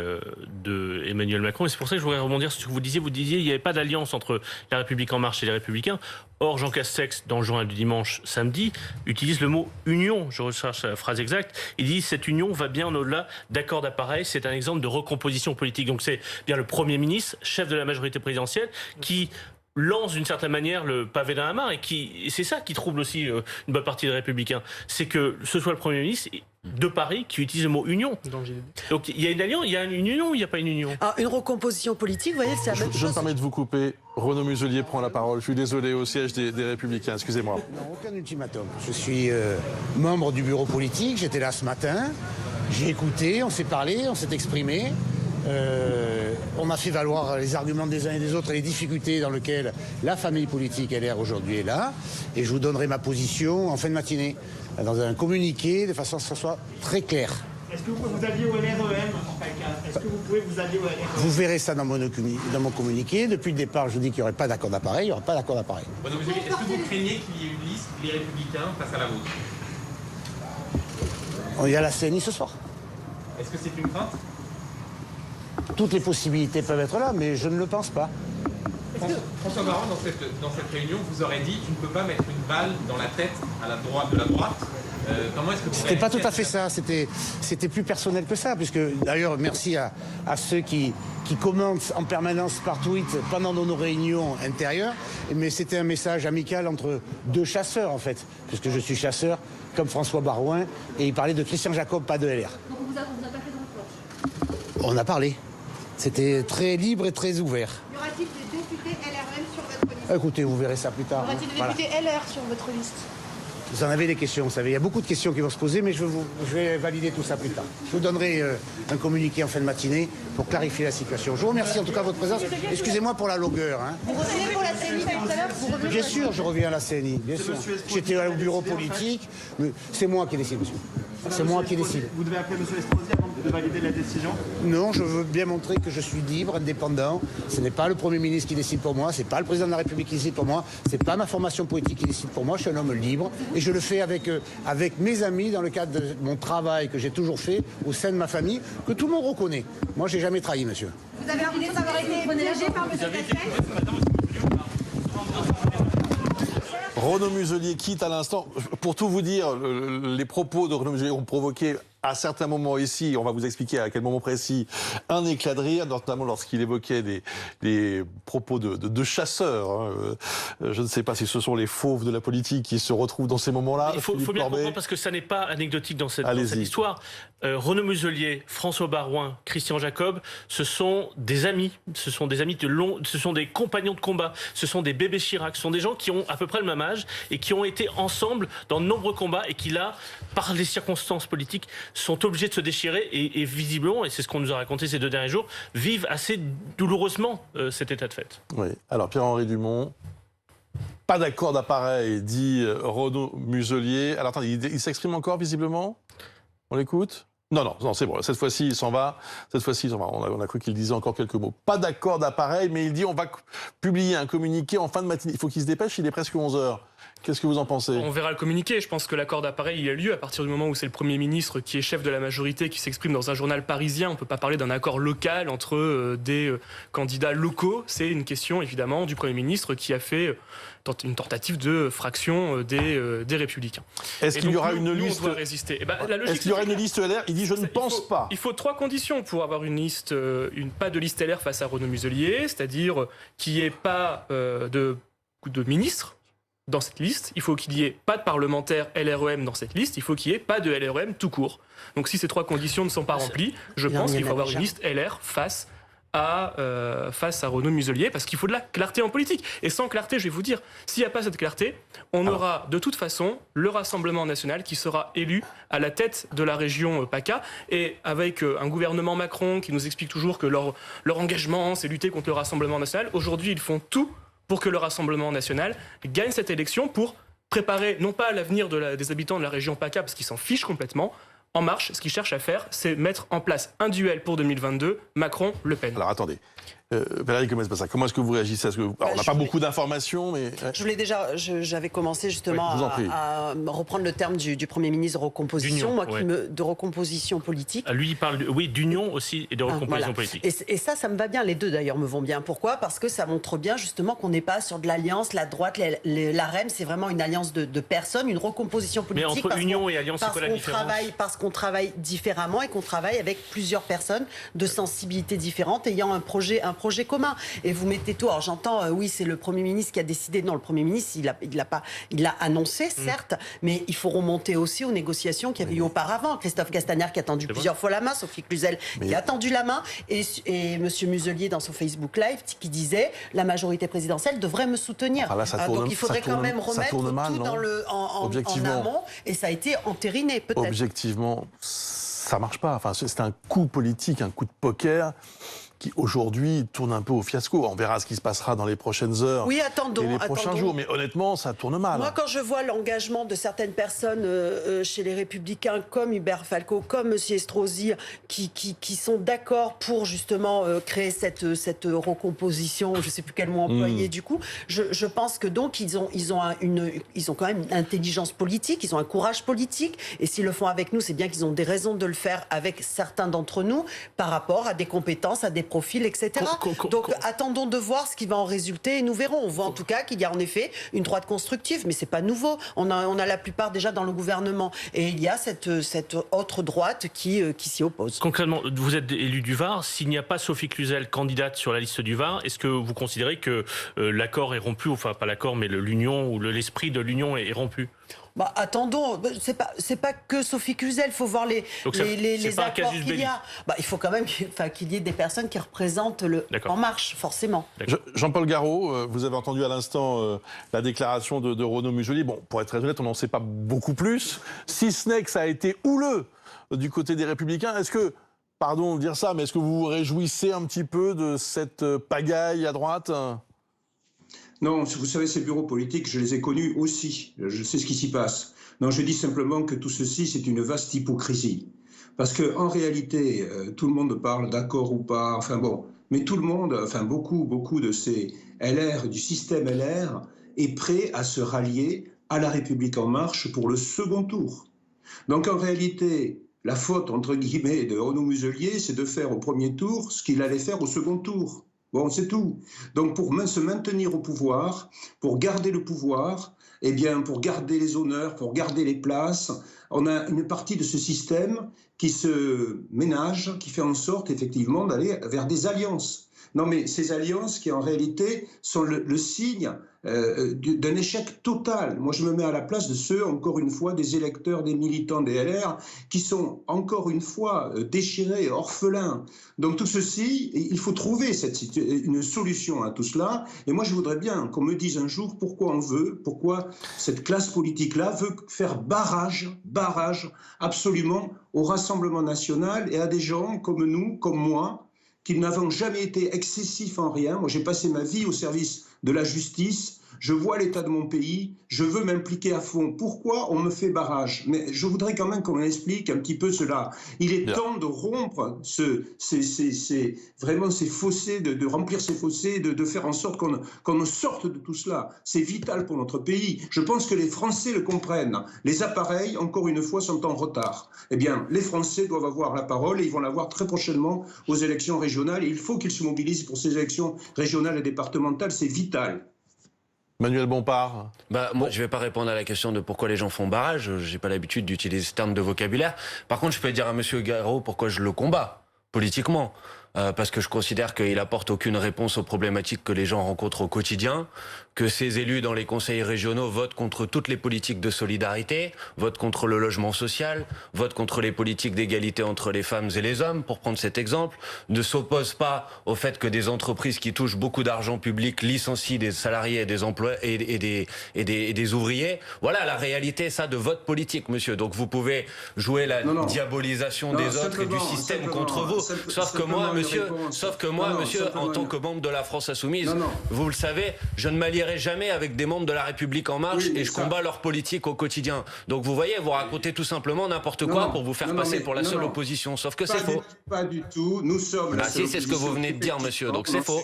de Emmanuel Macron. Et c'est pour ça que je voudrais rebondir sur ce que vous disiez. Vous disiez qu'il n'y avait pas d'alliance entre La République En Marche et les Républicains. Or, Jean Castex, dans le journal du dimanche samedi, utilise le mot « union ». Je recherche la phrase exacte. Il dit « cette union va bien au-delà d'accords d'appareil. C'est un exemple de recomposition politique ». Donc c'est bien le Premier ministre, chef de la majorité présidentielle, qui lance d'une certaine manière le pavé dans la mare et c'est ça qui trouble aussi une bonne partie des Républicains. C'est que ce soit le Premier ministre de Paris qui utilise le mot union. Donc il y a une alliance, il y a une union ou il n'y a pas une union ? Une recomposition politique, vous voyez, c'est la même chose. Je me permets de vous couper. Renaud Muselier prend la parole. Je suis désolé, au siège des Républicains. Excusez-moi. Non, aucun ultimatum. Je suis membre du bureau politique. J'étais là ce matin. J'ai écouté, on s'est parlé, on s'est exprimé. On a fait valoir les arguments des uns et des autres et les difficultés dans lesquelles la famille politique LR aujourd'hui est là. Et je vous donnerai ma position en fin de matinée, dans un communiqué, de façon à ce que ça soit très clair. Est-ce que vous alliez au LREM en PACA ? Est-ce que vous pouvez vous allier au LREM ? Vous verrez ça dans mon communiqué. Depuis le départ, je vous dis qu'il n'y aurait pas d'accord d'appareil. Il n'y aura pas d'accord d'appareil. Est-ce que vous craignez qu'il y ait une liste des Républicains face à la vôtre ? On est à la CNI ce soir. Est-ce que c'est une crainte ? Toutes les possibilités peuvent être là, mais je ne le pense pas. François Baron, dans cette réunion, vous aurez dit tu ne peux pas mettre une balle dans la tête à la droite de la droite. Comment est-ce que vous C'était pas tout à fait ça, c'était plus personnel que ça, puisque d'ailleurs merci à ceux qui commentent en permanence par tweet pendant nos réunions intérieures, mais c'était un message amical entre deux chasseurs en fait, puisque je suis chasseur comme François Barouin, et il parlait de Christian Jacob, pas de LR. Donc on vous a pas fait de reproche ? On a parlé. C'était très libre et très ouvert. Y aura-t-il des députés LRM sur votre liste ? Écoutez, vous verrez ça plus tard. Y aura-t-il des députés LR sur votre liste ? Vous en avez des questions, vous savez. Il y a beaucoup de questions qui vont se poser, mais je vais valider tout ça plus tard. Je vous donnerai un communiqué en fin de matinée pour clarifier la situation. Je vous remercie en tout cas de votre présence. Excusez-moi pour la longueur. Hein. Vous revenez pour la CNI tout à l'heure? Bien sûr, je reviens à la CNI. Bien sûr. J'étais au bureau politique. C'est moi qui décide, monsieur. C'est moi qui décide. Vous devez appeler M. Estrosi avant de valider la décision? Non, je veux bien montrer que je suis libre, indépendant. Ce n'est pas le Premier ministre qui décide pour moi, ce n'est pas le Président de la République qui décide pour moi, ce n'est pas ma formation politique qui décide pour moi. Je suis un homme libre et je le fais avec mes amis dans le cadre de mon travail que j'ai toujours fait au sein de ma famille, que tout le monde reconnaît. Moi, je n'ai jamais trahi, monsieur. Vous avez l'impression d'avoir été piégé par M. Castex? Renaud Muselier quitte à l'instant. Pour tout vous dire, les propos de Renaud Muselier ont provoqué à certains moments ici, on va vous expliquer à quel moment précis, un éclat de rire, notamment lorsqu'il évoquait des propos de chasseurs. Hein. Je ne sais pas si ce sont les fauves de la politique qui se retrouvent dans ces moments-là. Il faut bien comprendre, parce que ça n'est pas anecdotique dans cette histoire. Renaud Muselier, François Baroin, Christian Jacob, ce sont des amis. Ce sont des amis ce sont des compagnons de combat. Ce sont des bébés Chirac. Ce sont des gens qui ont à peu près le même âge et qui ont été ensemble dans de nombreux combats et qui, là, par les circonstances politiques, sont obligés de se déchirer et visiblement, et c'est ce qu'on nous a raconté ces 2 derniers jours, vivent assez douloureusement cet état de fait. Oui. Alors Pierre-Henri Dumont, pas d'accord d'appareil, dit Renaud Muselier. Alors attendez, il s'exprime encore visiblement? On l'écoute? Non, c'est bon. Cette fois-ci, il s'en va. On a cru qu'il disait encore quelques mots. Pas d'accord d'appareil, mais il dit on va publier un communiqué en fin de matinée. Il faut qu'il se dépêche, il est presque 11h. Qu'est-ce que vous en pensez? On verra le communiqué. Je pense que l'accord d'appareil il a lieu à partir du moment où c'est le Premier ministre qui est chef de la majorité qui s'exprime dans un journal parisien. On ne peut pas parler d'un accord local entre des candidats locaux. C'est une question évidemment du Premier ministre qui a fait une tentative de fraction des Républicains. Est-ce qu'il y aura une liste? Est-ce qu'il y aura une liste LR? Il dit je ne pense pas. Il faut 3 conditions pour avoir une liste, pas de liste LR face à Renaud Muselier, c'est-à-dire qu'il n'y ait pas de ministre dans cette liste, il faut qu'il n'y ait pas de parlementaire LREM dans cette liste, il faut qu'il n'y ait pas de LREM tout court. Donc si ces 3 conditions ne sont pas remplies, je pense qu'il faut avoir une liste LR face à Renaud Muselier, parce qu'il faut de la clarté en politique. Et sans clarté, je vais vous dire, s'il n'y a pas cette clarté, on aura de toute façon le Rassemblement national qui sera élu à la tête de la région PACA, et avec un gouvernement Macron qui nous explique toujours que leur engagement, c'est lutter contre le Rassemblement national. Aujourd'hui, ils font tout pour que le Rassemblement national gagne cette élection pour préparer, non pas l'avenir des habitants de la région PACA, parce qu'ils s'en fichent complètement. En Marche, ce qu'ils cherchent à faire, c'est mettre en place un duel pour 2022, Macron-Le Pen. Alors attendez, Valérie Gomez-Bassa, comment est-ce que vous réagissez? Alors, on n'a pas beaucoup d'informations, mais... Je voulais déjà, j'avais commencé justement à reprendre le terme du Premier ministre de recomposition, de recomposition politique. Lui, il parle, d'union aussi et de recomposition politique. Et ça me va bien, les deux d'ailleurs me vont bien. Pourquoi? Parce que ça montre bien justement qu'on n'est pas sur de l'alliance, la droite, l'AREM, c'est vraiment une alliance de personnes, une recomposition politique. Mais entre union et alliance, c'est quoi la différence? Parce qu'on travaille différemment et qu'on travaille avec plusieurs personnes de sensibilités différentes ayant un projet commun. Et vous mettez tout. Alors j'entends, oui, c'est le Premier ministre qui a décidé. Non, le Premier ministre, il l'a annoncé, certes, mais il faut remonter aussi aux négociations qu'il y avait eu auparavant. Christophe Castaner qui a tendu plusieurs fois la main, Sophie Cluzel qui a tendu la main, et M. Muselier dans son Facebook Live qui disait la majorité présidentielle devrait me soutenir. Donc il faudrait quand même remettre tout en amont, et ça a été entériné peut-être. Objectivement, ça marche pas. Enfin, c'est un coup politique, un coup de poker qui aujourd'hui tourne un peu au fiasco. On verra ce qui se passera dans les prochaines heures et les prochains jours. Mais honnêtement, ça tourne mal. Moi, quand je vois l'engagement de certaines personnes chez les Républicains, comme Hubert Falco, comme M. Estrosi, qui sont d'accord pour justement créer cette recomposition, je ne sais plus quel mot employer du coup, je pense que donc ils ont quand même une intelligence politique, ils ont un courage politique, et s'ils le font avec nous, c'est bien qu'ils ont des raisons de le faire avec certains d'entre nous par rapport à des compétences, à des profils, etc. Donc attendons de voir ce qui va en résulter et nous verrons. On voit en tout cas qu'il y a en effet une droite constructive, mais c'est pas nouveau. On a la plupart déjà dans le gouvernement, et il y a cette autre droite qui s'y oppose. Concrètement, vous êtes élu du Var. S'il n'y a pas Sophie Cluzel candidate sur la liste du Var, est-ce que vous considérez que l'accord est rompu, enfin pas l'accord, mais l'union ou l'esprit de l'union est rompu? Bah, attendons, c'est pas que Sophie Cluzel, il faut voir les apports qu'il y a. Bah, il faut quand même qu'il y ait des personnes qui représentent En Marche, forcément. Jean-Paul Garot, vous avez entendu à l'instant la déclaration de Renaud Muselier. Bon, pour être très honnête, on n'en sait pas beaucoup plus, si ce n'est que ça a été houleux du côté des Républicains. Est-ce que, pardon de dire ça, mais est-ce que vous vous réjouissez un petit peu de cette pagaille à droite ? Non, vous savez, ces bureaux politiques, je les ai connus aussi. Je sais ce qui s'y passe. Non, je dis simplement que tout ceci, c'est une vaste hypocrisie. Parce qu'en réalité, tout le monde parle d'accord ou pas, enfin bon, mais tout le monde, enfin beaucoup de ces LR, du système LR, est prêt à se rallier à la République En Marche pour le second tour. Donc en réalité, la faute, entre guillemets, de Renaud Muselier, c'est de faire au premier tour ce qu'il allait faire au second tour. Bon, c'est tout. Donc pour se maintenir au pouvoir, pour garder le pouvoir, eh bien pour garder les honneurs, pour garder les places, on a une partie de ce système qui se ménage, qui fait en sorte effectivement d'aller vers des alliances. Non mais ces alliances qui en réalité sont le signe d'un échec total. Moi je me mets à la place de ceux, encore une fois, des électeurs, des militants des LR, qui sont encore une fois déchirés, orphelins. Donc tout ceci, il faut trouver une solution à tout cela. Et moi je voudrais bien qu'on me dise un jour pourquoi cette classe politique-là veut faire barrage absolument au Rassemblement national et à des gens comme nous, comme moi, qui n'avons jamais été excessifs en rien. Moi, j'ai passé ma vie au service de la justice. Je vois l'état de mon pays. Je veux m'impliquer à fond. Pourquoi on me fait barrage? Mais je voudrais quand même qu'on explique un petit peu cela. Il est temps de rompre vraiment ces fossés, de remplir ces fossés, de faire en sorte qu'on sorte de tout cela. C'est vital pour notre pays. Je pense que les Français le comprennent. Les appareils, encore une fois, sont en retard. Eh bien, les Français doivent avoir la parole et ils vont l'avoir très prochainement aux élections régionales. Et il faut qu'ils se mobilisent pour ces élections régionales et départementales. C'est vital. Manuel Bompard. Moi, je ne vais pas répondre à la question de pourquoi les gens font barrage. Je n'ai pas l'habitude d'utiliser ce terme de vocabulaire. Par contre, je peux dire à M. Garot pourquoi je le combats politiquement. Parce que je considère qu'il apporte aucune réponse aux problématiques que les gens rencontrent au quotidien, que ces élus dans les conseils régionaux votent contre toutes les politiques de solidarité, votent contre le logement social, votent contre les politiques d'égalité entre les femmes et les hommes, pour prendre cet exemple, ne s'opposent pas au fait que des entreprises qui touchent beaucoup d'argent public licencient des salariés et des employés et des ouvriers. Voilà la réalité, ça, de votre politique, monsieur. Donc vous pouvez jouer la diabolisation des autres et du système contre vous. Sauf que moi, monsieur, en tant que membre de la France Insoumise, vous le savez, je ne m'allierai jamais avec des membres de la République En Marche et je combats leur politique au quotidien. Donc vous voyez, vous racontez tout simplement n'importe quoi pour vous faire passer pour la seule opposition. Sauf que c'est faux. Pas du tout. Nous sommes la seule opposition. C'est ce que vous venez de dire, monsieur. Donc c'est faux.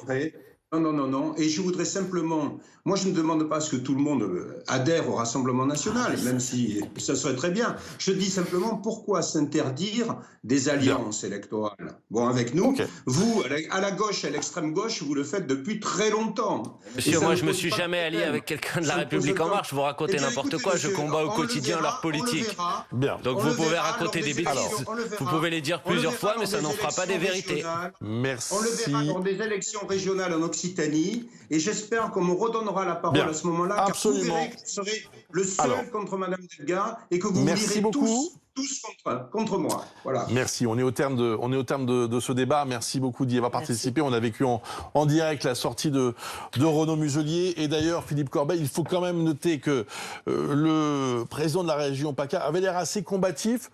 Non. Et je voudrais simplement... Moi, je ne demande pas à ce que tout le monde adhère au Rassemblement national, même si ça serait très bien. Je dis simplement pourquoi s'interdire des alliances électorales. Bon, avec nous, vous, à la gauche, à l'extrême gauche, vous le faites depuis très longtemps. Monsieur, moi, je ne me suis jamais allié avec quelqu'un de la République En Marche. Vous racontez n'importe quoi. Je combats au quotidien leur politique. Donc vous pouvez raconter des bêtises. Vous pouvez les dire plusieurs fois, mais ça n'en fera pas des vérités. Merci. On le verra dans des élections régionales en Occitanie. Et j'espère qu'on me redonnera la parole à ce moment-là, car vous verrez que je serai le seul contre Mme Delga et que vous lirez tous contre moi. Voilà. Merci. On est au terme de ce débat. Merci beaucoup d'y avoir participé. On a vécu en direct la sortie de Renaud Muselier. Et d'ailleurs, Philippe Corbet, il faut quand même noter que le président de la région PACA avait l'air assez combatif.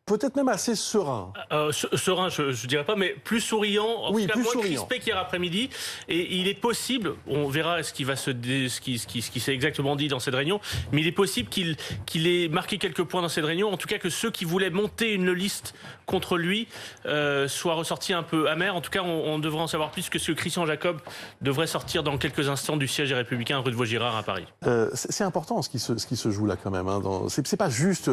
Peut-être même assez serein. Serein, je ne dirais pas, mais plus souriant. En tout cas, moins crispé qu'hier après-midi. Et il est possible, on verra ce qui s'est exactement dit dans cette réunion, mais il est possible qu'il ait marqué quelques points dans cette réunion. En tout cas, que ceux qui voulaient monter une liste contre lui soient ressortis un peu amers. En tout cas, on devrait en savoir plus, que ce Christian Jacob devrait sortir dans quelques instants du siège des Républicains rue de Vaugirard à Paris. C'est important ce qui se joue là quand même. C'est pas juste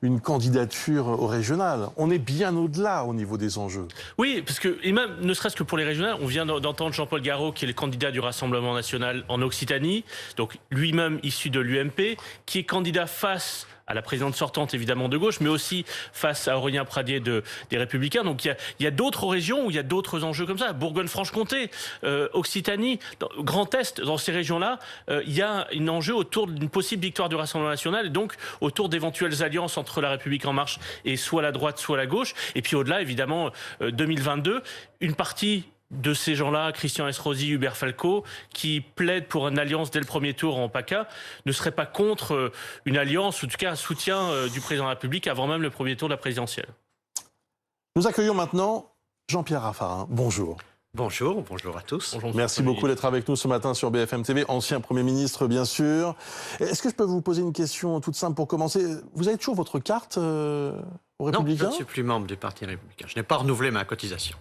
une candidature au régional. On est bien au-delà au niveau des enjeux. Oui, parce que, et même, ne serait-ce que pour les régionales, on vient d'entendre Jean-Paul Garot, qui est le candidat du Rassemblement national en Occitanie, donc lui-même issu de l'UMP, qui est candidat face à la présidente sortante, évidemment, de gauche, mais aussi face à Aurélien Pradier des Républicains. Donc il y a d'autres régions où il y a d'autres enjeux comme ça. Bourgogne-Franche-Comté, Occitanie, Grand Est, dans ces régions-là, il y a un enjeu autour d'une possible victoire du Rassemblement national et donc autour d'éventuelles alliances entre La République En Marche et soit la droite, soit la gauche. Et puis au-delà, évidemment, 2022, une partie de ces gens-là, Christian Estrosi, Hubert Falco, qui plaident pour une alliance dès le premier tour en PACA, ne seraient pas contre une alliance, ou en tout cas un soutien du président de la République avant même le premier tour de la présidentielle. Nous accueillons maintenant Jean-Pierre Raffarin. Bonjour. Bonjour à tous. Bonjour, merci beaucoup d'être avec nous ce matin sur BFM TV. Ancien Premier ministre, bien sûr. Est-ce que je peux vous poser une question toute simple pour commencer? Vous avez toujours votre carte aux Républicains? Non, je ne suis plus membre du Parti Républicain. Je n'ai pas renouvelé ma cotisation.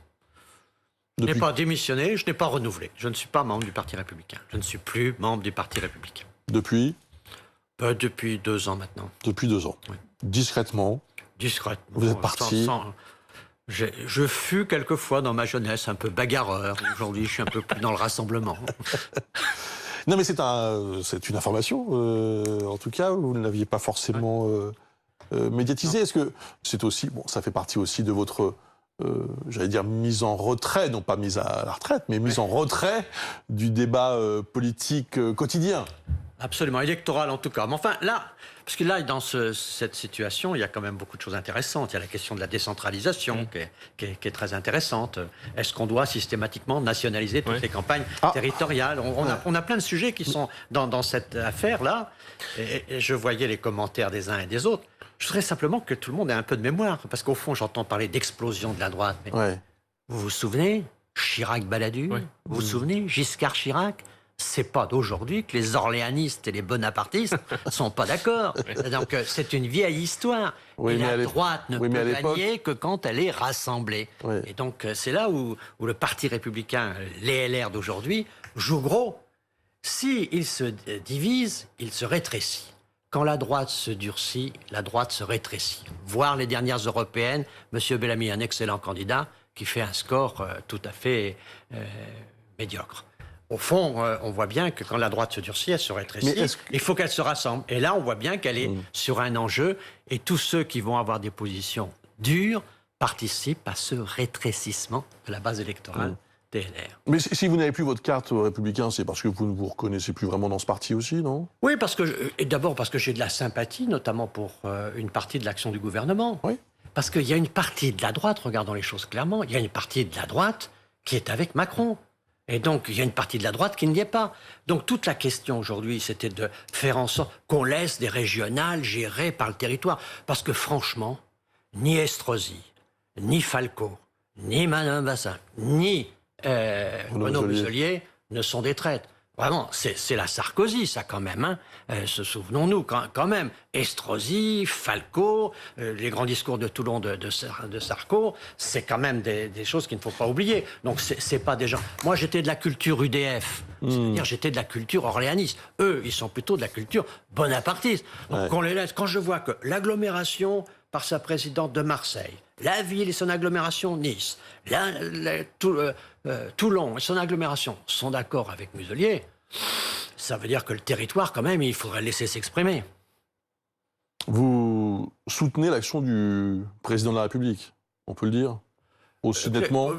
Je n'ai pas démissionné, je n'ai pas renouvelé. Je ne suis pas membre du Parti Républicain. Je ne suis plus membre du Parti Républicain. Depuis Depuis 2 ans maintenant. Depuis 2 ans. Oui. Discrètement. Discrètement. Vous êtes parti. Je fus quelquefois dans ma jeunesse un peu bagarreur. Aujourd'hui, je suis un peu plus dans le rassemblement. Non, mais c'est une information. En tout cas, vous ne l'aviez pas forcément médiatisé. Est-ce que c'est aussi, bon, ça fait partie aussi de votre, j'allais dire, mise en retrait, non pas mise à la retraite, mais mise en retrait du débat politique quotidien? Absolument, électoral en tout cas. Mais enfin, là, parce que là, dans cette situation, il y a quand même beaucoup de choses intéressantes. Il y a la question de la décentralisation qui est très intéressante. Est-ce qu'on doit systématiquement nationaliser toutes les campagnes territoriales? On a plein de sujets qui sont dans cette affaire-là. Et je voyais les commentaires des uns et des autres. Je voudrais simplement que tout le monde ait un peu de mémoire. Parce qu'au fond, j'entends parler d'explosion de la droite. Mais vous vous souvenez Chirac-Balladur? Vous vous souvenez Giscard-Chirac? C'est pas d'aujourd'hui que les orléanistes et les bonapartistes sont pas d'accord. Donc c'est une vieille histoire. Et la droite ne peut gagner que quand elle est rassemblée. Et donc c'est là où le Parti républicain, les LR d'aujourd'hui, joue gros. S'il se divise, il se rétrécit. Quand la droite se durcit, la droite se rétrécit. Voir les dernières européennes, M. Bellamy, un excellent candidat, qui fait un score tout à fait médiocre. Au fond, on voit bien que quand la droite se durcit, elle se rétrécit. Il faut qu'elle se rassemble. Et là, on voit bien qu'elle est sur un enjeu. Et tous ceux qui vont avoir des positions dures participent à ce rétrécissement de la base électorale des LR. Mais si vous n'avez plus votre carte républicain, c'est parce que vous ne vous reconnaissez plus vraiment dans ce parti aussi, non? Oui, d'abord parce que j'ai de la sympathie, notamment pour une partie de l'action du gouvernement. Oui. Parce qu'il y a une partie de la droite, regardons les choses clairement, il y a une partie de la droite qui est avec Macron. Et donc, il y a une partie de la droite qui n'y est pas. Donc, toute la question aujourd'hui, c'était de faire en sorte qu'on laisse des régionales gérées par le territoire. Parce que franchement, ni Estrosi, ni Falco, ni Madame Bassin, ni Renaud Muselier ne sont des traîtres. Vraiment, c'est la Sarkozy, ça, quand même. Hein. Souvenons-nous, quand même. Estrosi, Falco, les grands discours de Toulon de Sarko, c'est quand même des choses qu'il ne faut pas oublier. Donc, c'est pas des gens... Moi, j'étais de la culture UDF. C'est-à-dire, j'étais de la culture orléaniste. Eux, ils sont plutôt de la culture bonapartiste. Donc, qu'on les laisse... Quand je vois que l'agglomération, par sa présidente de Marseille, la ville et son agglomération Nice, Toulon et son agglomération sont d'accord avec Muselier, ça veut dire que le territoire, quand même, il faudrait laisser s'exprimer. Vous soutenez l'action du président de la République, on peut le dire, aussi nettement?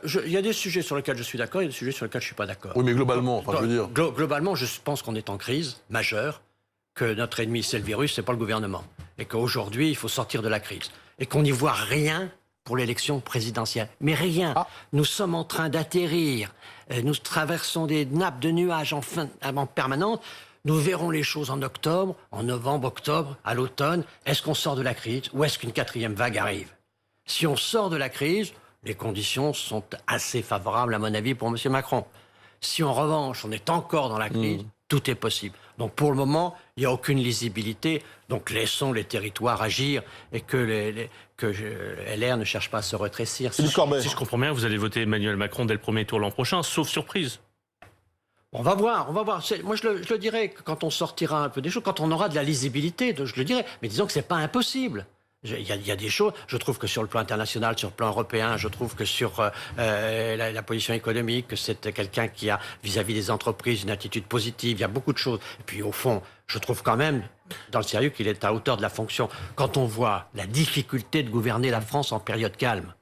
Il y a des sujets sur lesquels je suis d'accord, il y a des sujets sur lesquels je ne suis pas d'accord. Oui, mais globalement, enfin, je veux dire... Globalement, je pense qu'on est en crise majeure, que notre ennemi, c'est le virus, c'est pas le gouvernement. Et qu'aujourd'hui, il faut sortir de la crise. Et qu'on n'y voit rien pour l'élection présidentielle. Mais rien. Nous sommes en train d'atterrir. Nous traversons des nappes de nuages en permanence. Nous verrons les choses en octobre, en novembre, octobre, à l'automne. Est-ce qu'on sort de la crise ou est-ce qu'une 4e vague arrive? Si on sort de la crise, les conditions sont assez favorables, à mon avis, pour M. Macron. Si en revanche, on est encore dans la crise, tout est possible. Donc pour le moment, il n'y a aucune lisibilité. Donc laissons les territoires agir et que LR ne cherche pas à se rétrécir. Si je comprends bien, vous allez voter Emmanuel Macron dès le premier tour l'an prochain, sauf surprise. On va voir. Moi, je le dirai quand on sortira un peu des choses, quand on aura de la lisibilité, je le dirai. Mais disons que c'est pas impossible. Il y a des choses. Je trouve que sur le plan international, sur le plan européen, je trouve que sur la position économique, que c'est quelqu'un qui a vis-à-vis des entreprises une attitude positive. Il y a beaucoup de choses. Et puis au fond, je trouve quand même, dans le sérieux, qu'il est à hauteur de la fonction. Quand on voit la difficulté de gouverner la France en période calme,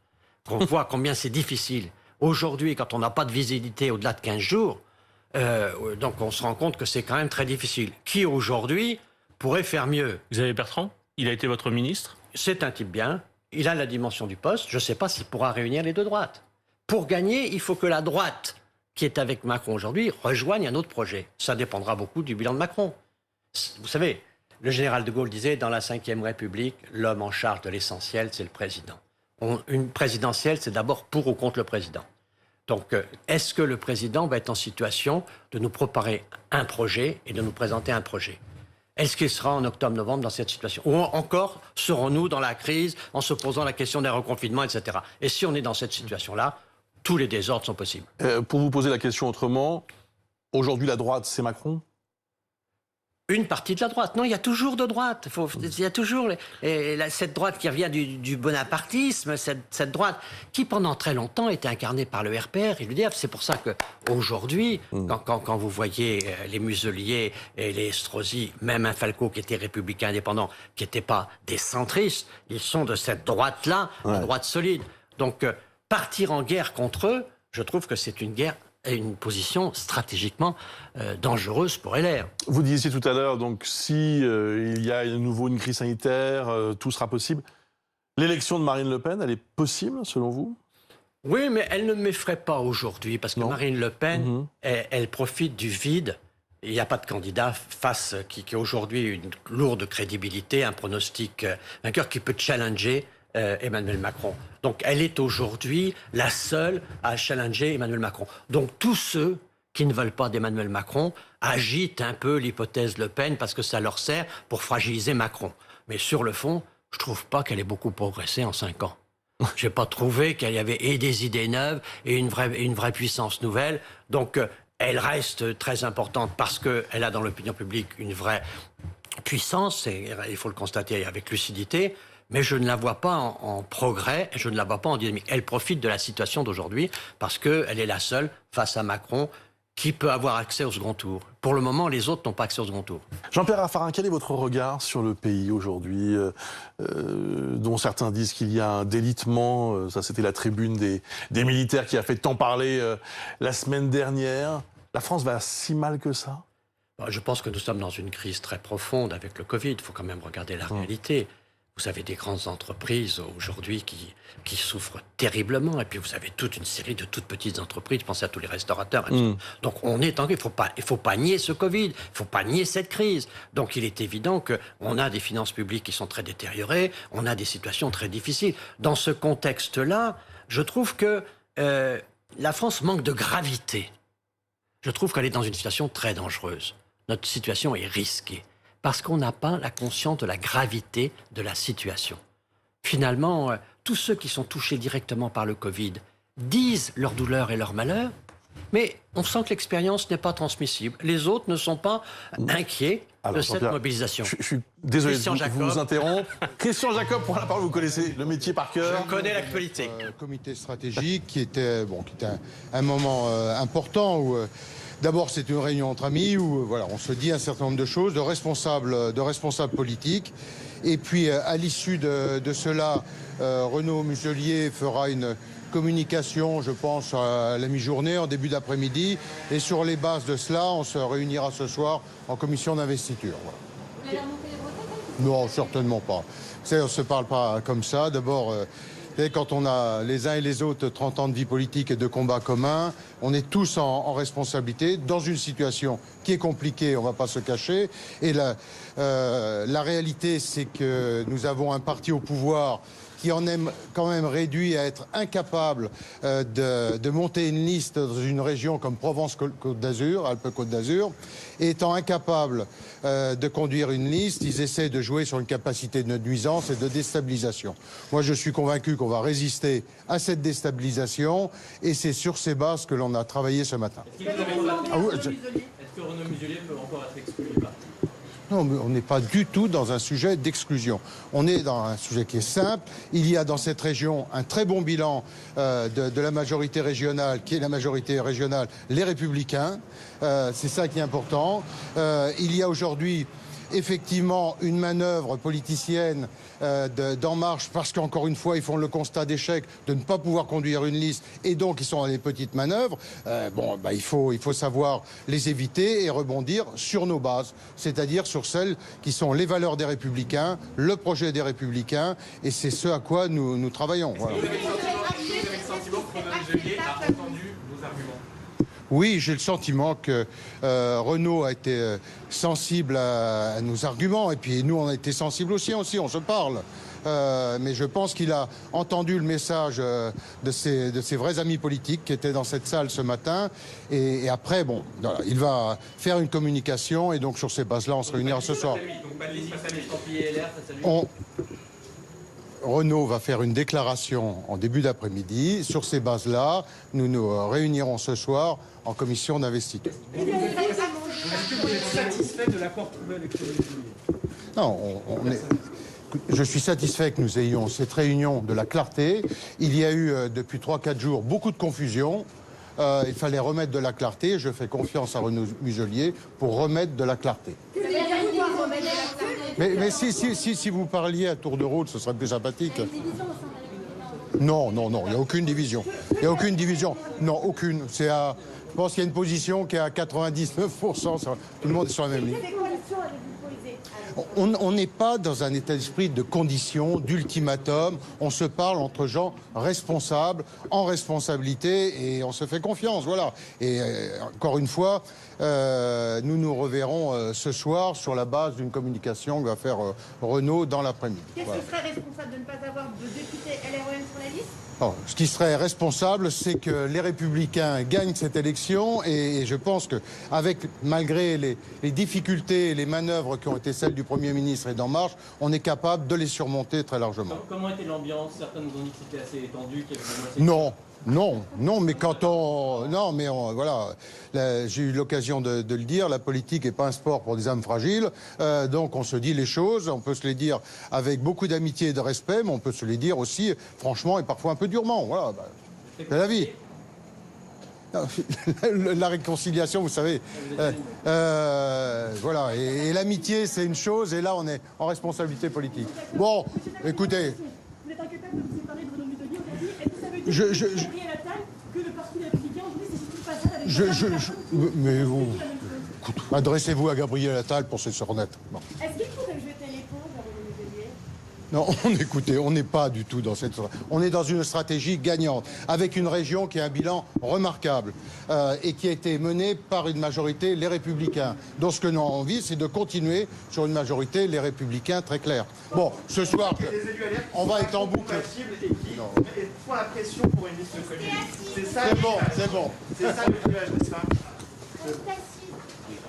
qu'on voit combien c'est difficile. Aujourd'hui, quand on n'a pas de visibilité au-delà de 15 jours, donc on se rend compte que c'est quand même très difficile. Qui aujourd'hui pourrait faire mieux? Xavier Bertrand, il a été votre ministre. C'est un type bien, il a la dimension du poste, je ne sais pas s'il pourra réunir les deux droites. Pour gagner, il faut que la droite, qui est avec Macron aujourd'hui, rejoigne un autre projet. Ça dépendra beaucoup du bilan de Macron. Vous savez, le général de Gaulle disait, dans la Ve République, l'homme en charge de l'essentiel, c'est le président. Une présidentielle, c'est d'abord pour ou contre le président. Donc, est-ce que le président va être en situation de nous préparer un projet et de nous présenter un projet? Est-ce qu'il sera en octobre-novembre dans cette situation? Ou encore, serons-nous dans la crise en se posant la question des reconfinements, etc. Et si on est dans cette situation-là, tous les désordres sont possibles. Pour vous poser la question autrement, aujourd'hui la droite, c'est Macron? Une partie de la droite. Non, il y a toujours de droite. Il y a toujours cette droite qui revient du bonapartisme, cette droite qui, pendant très longtemps, était incarnée par le RPR et l'UDF. C'est pour ça qu'aujourd'hui, quand vous voyez les Muselier et les Estrosi, même un Falco qui était républicain indépendant, qui n'était pas des centristes, ils sont de cette droite-là, la droite solide. Donc, partir en guerre contre eux, je trouve que c'est une position stratégiquement dangereuse pour LR. Vous disiez tout à l'heure, donc, si il y a de nouveau une crise sanitaire, tout sera possible. L'élection de Marine Le Pen, elle est possible, selon vous? Oui, mais elle ne m'effraie pas aujourd'hui, parce que Marine Le Pen, elle profite du vide. Il n'y a pas de candidat qui a aujourd'hui une lourde crédibilité, un pronostic vainqueur qui peut challenger Emmanuel Macron. Donc elle est aujourd'hui la seule à challenger Emmanuel Macron. Donc tous ceux qui ne veulent pas d'Emmanuel Macron agitent un peu l'hypothèse Le Pen parce que ça leur sert pour fragiliser Macron. Mais sur le fond, je ne trouve pas qu'elle ait beaucoup progressé en 5 ans. Je n'ai pas trouvé qu'il y avait des idées neuves et une vraie puissance nouvelle. Donc elle reste très importante parce qu'elle a dans l'opinion publique une vraie puissance, et il faut le constater avec lucidité. Mais je ne la vois pas en progrès, je ne la vois pas en dynamique. Elle profite de la situation d'aujourd'hui parce qu'elle est la seule, face à Macron, qui peut avoir accès au second tour. Pour le moment, les autres n'ont pas accès au second tour. Jean-Pierre Raffarin, quel est votre regard sur le pays aujourd'hui, dont certains disent qu'il y a un délitement? Ça, c'était la tribune des militaires qui a fait tant parler la semaine dernière. La France va si mal que ça? Je pense que nous sommes dans une crise très profonde avec le Covid. Il faut quand même regarder la réalité. Vous avez des grandes entreprises aujourd'hui qui souffrent terriblement. Et puis vous avez toute une série de toutes petites entreprises. Pensez à tous les restaurateurs. Donc on est en crise. Il faut pas nier ce Covid. Il ne faut pas nier cette crise. Donc il est évident qu'on a des finances publiques qui sont très détériorées. On a des situations très difficiles. Dans ce contexte-là, je trouve que la France manque de gravité. Je trouve qu'elle est dans une situation très dangereuse. Notre situation est risquée. Parce qu'on n'a pas la conscience de la gravité de la situation. Finalement, tous ceux qui sont touchés directement par le Covid disent leur douleur et leur malheur, mais on sent que l'expérience n'est pas transmissible. Les autres ne sont pas inquiets de cette mobilisation. Je suis désolé de vous interrompre. Christian Jacob, pour la parole, vous connaissez le métier par cœur. Je connais l'actualité. Comité stratégique qui était un moment important où... D'abord, c'est une réunion entre amis où on se dit un certain nombre de choses, de responsables politiques. Et puis, à l'issue de cela, Renaud Muselier fera une communication, je pense, à la mi-journée, en début d'après-midi. Et sur les bases de cela, on se réunira ce soir en commission d'investiture. Voilà. Non, certainement pas. On ne se parle pas comme ça. D'abord... quand on a les uns et les autres 30 ans de vie politique et de combat commun, on est tous en responsabilité dans une situation qui est compliquée, on ne va pas se cacher. Et la réalité, c'est que nous avons un parti au pouvoir qui en est quand même réduit à être incapable de monter une liste dans une région comme Provence-Côte d'Azur, Alpes-Côte d'Azur, et étant incapable de conduire une liste, ils essaient de jouer sur une capacité de nuisance et de déstabilisation. Moi, je suis convaincu qu'on va résister à cette déstabilisation, et c'est sur ces bases que l'on a travaillé ce matin. Est-ce que Renaud Muselier peut encore être exclu du parti? Non, mais on n'est pas du tout dans un sujet d'exclusion. On est dans un sujet qui est simple. Il y a dans cette région un très bon bilan de la majorité régionale, qui est la majorité régionale, les Républicains. C'est ça qui est important. Il y a aujourd'hui effectivement une manœuvre politicienne d'En Marche, parce qu'encore une fois, ils font le constat d'échec de ne pas pouvoir conduire une liste, et donc ils sont dans les petites manœuvres. Il faut savoir les éviter et rebondir sur nos bases, c'est-à-dire sur celles qui sont les valeurs des Républicains, le projet des Républicains, et c'est ce à quoi nous travaillons. Voilà. Vous avez le sentiment que Renaud Muselier a entendu vos arguments? Oui, j'ai le sentiment que Renaud a été sensible à nos arguments, et puis nous on a été sensibles aussi, on se parle. Mais je pense qu'il a entendu le message de ses vrais amis politiques qui étaient dans cette salle ce matin. Et après, bon, voilà, il va faire une communication, et donc sur ces bases-là, on se réunira ce soir. Renaud va faire une déclaration en début d'après-midi. Sur ces bases-là, nous nous réunirons ce soir en commission d'investiture. Est-ce que vous êtes satisfait de l'accord trouvé avec les Non, je suis satisfait que nous ayons cette réunion de la clarté. Il y a eu depuis 3-4 jours beaucoup de confusion. Il fallait remettre de la clarté. Je fais confiance à Renaud Muselier pour remettre de la clarté. Mais si vous parliez à tour de rôle, ce serait plus sympathique. Non, il n'y a aucune division. Il n'y a aucune division. Non, aucune. Je pense qu'il y a une position qui est à 99%. Tout le monde est sur la même ligne. On n'est pas dans un état d'esprit de condition, d'ultimatum. On se parle entre gens responsables, en responsabilité, et on se fait confiance. Voilà. Et encore une fois, nous nous reverrons ce soir sur la base d'une communication que va faire Renaud dans l'après-midi. Qu'est-ce qui serait responsable de ne pas avoir de député LREM sur la liste? Ce qui serait responsable, c'est que les Républicains gagnent cette élection, et je pense que, malgré les difficultés et les manœuvres qui ont été celles du Premier ministre et d'En Marche, on est capable de les surmonter très largement. Comment était l'ambiance? Certains nous ont dit que c'était assez étendu, qu'il y avait voilà. J'ai eu l'occasion de le dire, la politique n'est pas un sport pour des âmes fragiles, donc on se dit les choses, on peut se les dire avec beaucoup d'amitié et de respect, mais on peut se les dire aussi franchement et parfois un peu durement, voilà, c'est la vie. La réconciliation, vous savez, voilà, et l'amitié c'est une chose, et là on est en responsabilité politique. Bon, écoutez... Vous êtes incapable de vous séparer de Renaud Muselier aujourd'hui? Est-ce que ça veut dire Gabriel Attal que le Parti républicain aujourd'hui c'est surtout pas ça avec mais vous... Adressez-vous à Gabriel Attal pour se renaître. Bon. Est-ce qu'il faut jeter l'éponge à Renaud Muselier? Non, écoutez, on n'est pas du tout dans cette... On est dans une stratégie gagnante, avec une région qui a un bilan remarquable et qui a été menée par une majorité, les Républicains. Donc ce que nous avons envie, c'est de continuer sur une majorité, les Républicains, très clair. Bon, ce soir, on va être en boucle. Et font la pression pour une liste commune. C'est ça. C'est bon. C'est ça le nuage, n'est-ce pas?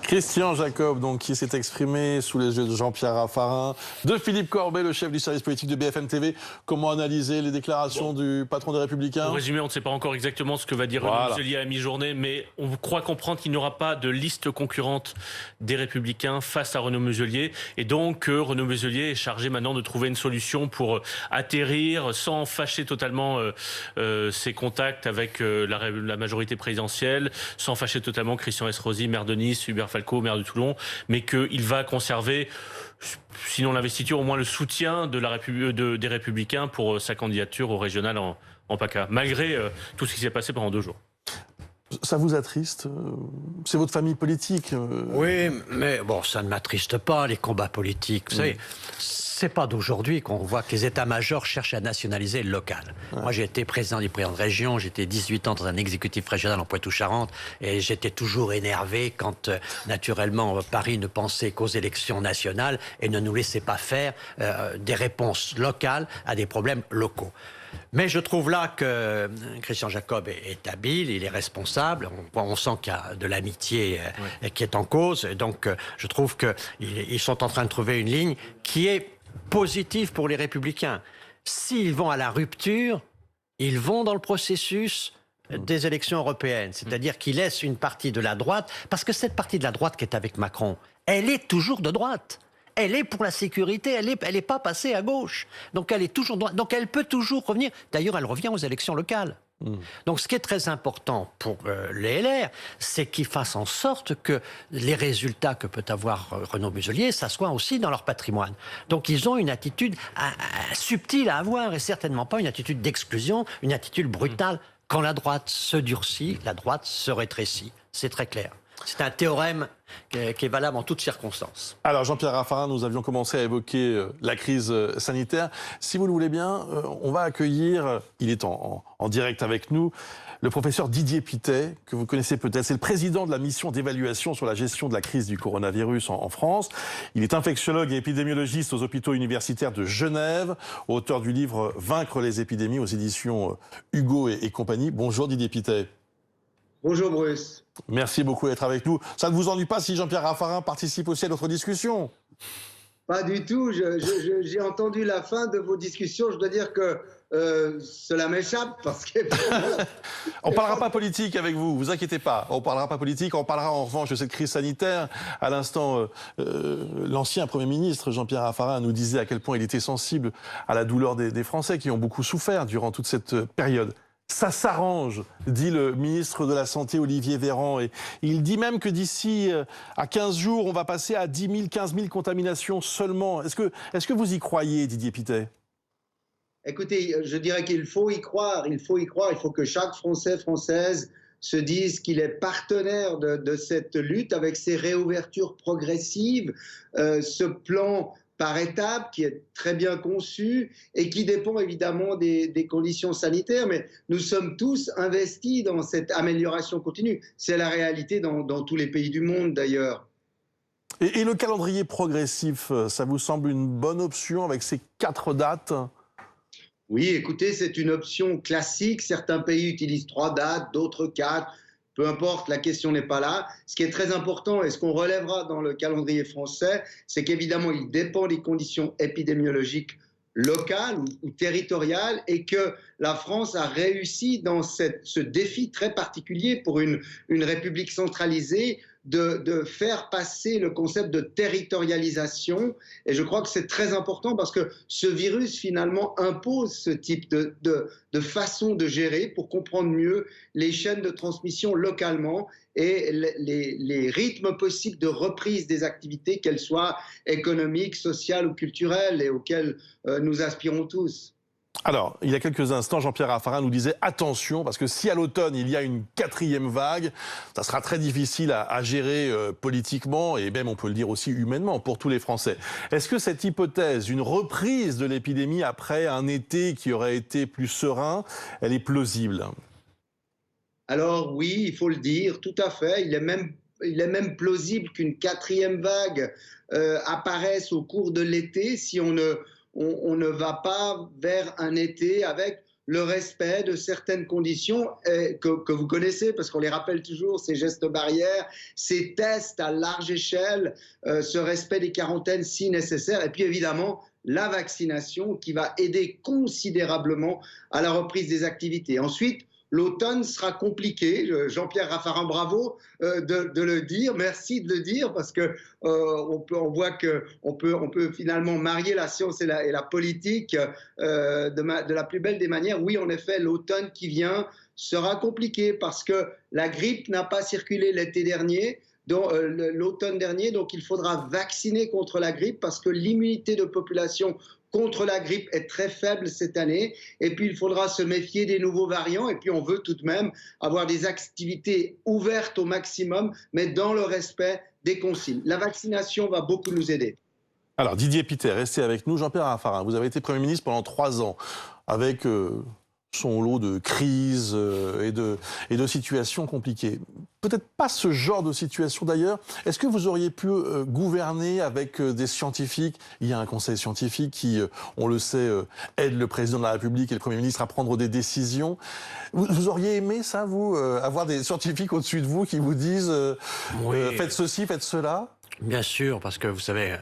Christian Jacob, donc, qui s'est exprimé sous les yeux de Jean-Pierre Raffarin, de Philippe Corbet, le chef du service politique de BFM TV. Comment analyser les déclarations du patron des Républicains? Pour résumer, on ne sait pas encore exactement ce que va dire Renaud Muselier à mi-journée, mais on croit comprendre qu'il n'y aura pas de liste concurrente des Républicains face à Renaud Muselier. Et donc, Renaud Muselier est chargé maintenant de trouver une solution pour atterrir sans fâcher totalement ses contacts avec la majorité présidentielle, sans fâcher totalement Christian Estrosi, maire de Nice, Hubert Falco, maire de Toulon, mais qu'il va conserver, sinon l'investiture, au moins le soutien des Républicains pour sa candidature au régional en PACA, malgré tout ce qui s'est passé pendant 2 jours. Ça vous attriste? C'est votre famille politique. Oui, mais bon, ça ne m'attriste pas, les combats politiques. Vous savez, c'est pas d'aujourd'hui qu'on voit que les états-majors cherchent à nationaliser le local. Ouais. Moi, j'ai été président du président de région, j'étais 18 ans dans un exécutif régional en Poitou-Charentes, et j'étais toujours énervé quand, naturellement, Paris ne pensait qu'aux élections nationales et ne nous laissait pas faire des réponses locales à des problèmes locaux. Mais je trouve là que Christian Jacob est habile, il est responsable. On sent qu'il y a de l'amitié qui est en cause. Et donc, je trouve qu'ils sont en train de trouver une ligne qui est positive pour les Républicains. S'ils vont à la rupture, ils vont dans le processus des élections européennes, c'est-à-dire qu'il laisse une partie de la droite, parce que cette partie de la droite qui est avec Macron, elle est toujours de droite. Elle est pour la sécurité, elle est pas passée à gauche. Donc elle est toujours droite. Donc elle peut toujours revenir. D'ailleurs, elle revient aux élections locales. Donc ce qui est très important pour les LR, c'est qu'ils fassent en sorte que les résultats que peut avoir Renaud Muselier, ça soit aussi dans leur patrimoine. Donc ils ont une attitude subtile à avoir et certainement pas une attitude d'exclusion, une attitude brutale. Quand la droite se durcit, la droite se rétrécit. C'est très clair. C'est un théorème qui est valable en toutes circonstances. Alors Jean-Pierre Raffarin, nous avions commencé à évoquer la crise sanitaire. Si vous le voulez bien, on va accueillir, il est en direct avec nous, le professeur Didier Pittet, que vous connaissez peut-être. C'est le président de la mission d'évaluation sur la gestion de la crise du coronavirus en France. Il est infectiologue et épidémiologiste aux hôpitaux universitaires de Genève, auteur du livre « Vaincre les épidémies » aux éditions Hugo et compagnie. Bonjour Didier Pittet. Bonjour Bruce. Merci beaucoup d'être avec nous. Ça ne vous ennuie pas si Jean-Pierre Raffarin participe aussi à notre discussion? Pas du tout. J'ai entendu la fin de vos discussions. Je dois dire que cela m'échappe parce que... On ne parlera pas politique avec vous, vous inquiétez pas. On ne parlera pas politique, on parlera en revanche de cette crise sanitaire. À l'instant, l'ancien Premier ministre Jean-Pierre Raffarin nous disait à quel point il était sensible à la douleur des Français qui ont beaucoup souffert durant toute cette période. Ça s'arrange, dit le ministre de la Santé Olivier Véran. Et il dit même que d'ici à 15 jours, on va passer à 10 000, 15 000 contaminations seulement. Est-ce que vous y croyez, Didier Pittet? Écoutez, je dirais qu'il faut y croire. Il faut y croire. Il faut que chaque Français, Française se dise qu'il est partenaire de cette lutte avec ces réouvertures progressives, ce plan par étapes, qui est très bien conçu et qui dépend évidemment des conditions sanitaires. Mais nous sommes tous investis dans cette amélioration continue. C'est la réalité dans tous les pays du monde d'ailleurs. Et le calendrier progressif, ça vous semble une bonne option avec ces 4 dates ? Oui, écoutez, c'est une option classique. Certains pays utilisent 3 dates, d'autres 4. Peu importe, la question n'est pas là. Ce qui est très important et ce qu'on relèvera dans le calendrier français, c'est qu'évidemment, il dépend des conditions épidémiologiques locales ou territoriales et que la France a réussi dans ce défi très particulier pour une république centralisée de faire passer le concept de territorialisation. Et je crois que c'est très important parce que ce virus, finalement, impose ce type de façon de gérer pour comprendre mieux les chaînes de transmission localement et les rythmes possibles de reprise des activités, qu'elles soient économiques, sociales ou culturelles, et auxquelles nous aspirons tous. Alors, il y a quelques instants, Jean-Pierre Raffarin nous disait attention, parce que si à l'automne il y a une 4e vague, ça sera très difficile à gérer politiquement et même, on peut le dire aussi humainement, pour tous les Français. Est-ce que cette hypothèse, une reprise de l'épidémie après un été qui aurait été plus serein, elle est plausible? Alors oui, il faut le dire, tout à fait. Il est même plausible qu'une 4e vague apparaisse au cours de l'été si on ne va pas vers un été avec le respect de certaines conditions que vous connaissez, parce qu'on les rappelle toujours, ces gestes barrières, ces tests à large échelle, ce respect des quarantaines si nécessaire, et puis évidemment la vaccination qui va aider considérablement à la reprise des activités. Ensuite, l'automne sera compliqué. Jean-Pierre Raffarin, bravo de le dire. Merci de le dire parce que on voit qu'on peut finalement marier la science et la politique de la plus belle des manières. Oui, en effet, l'automne qui vient sera compliqué parce que la grippe n'a pas circulé l'été dernier. L'automne dernier, donc il faudra vacciner contre la grippe parce que l'immunité de population contre la grippe est très faible cette année. Et puis, il faudra se méfier des nouveaux variants. Et puis, on veut tout de même avoir des activités ouvertes au maximum, mais dans le respect des consignes. La vaccination va beaucoup nous aider. Alors, Didier Pittet, restez avec nous. Jean-Pierre Raffarin, vous avez été Premier ministre pendant 3 ans, avec son lot de crises et de situations compliquées. Peut-être pas ce genre de situation d'ailleurs. Est-ce que vous auriez pu gouverner avec des scientifiques? Il y a un conseil scientifique qui, on le sait, aide le président de la République et le Premier ministre à prendre des décisions. Vous auriez aimé ça, vous, avoir des scientifiques au-dessus de vous qui vous disent faites ceci, faites cela? Bien sûr, parce que vous savez,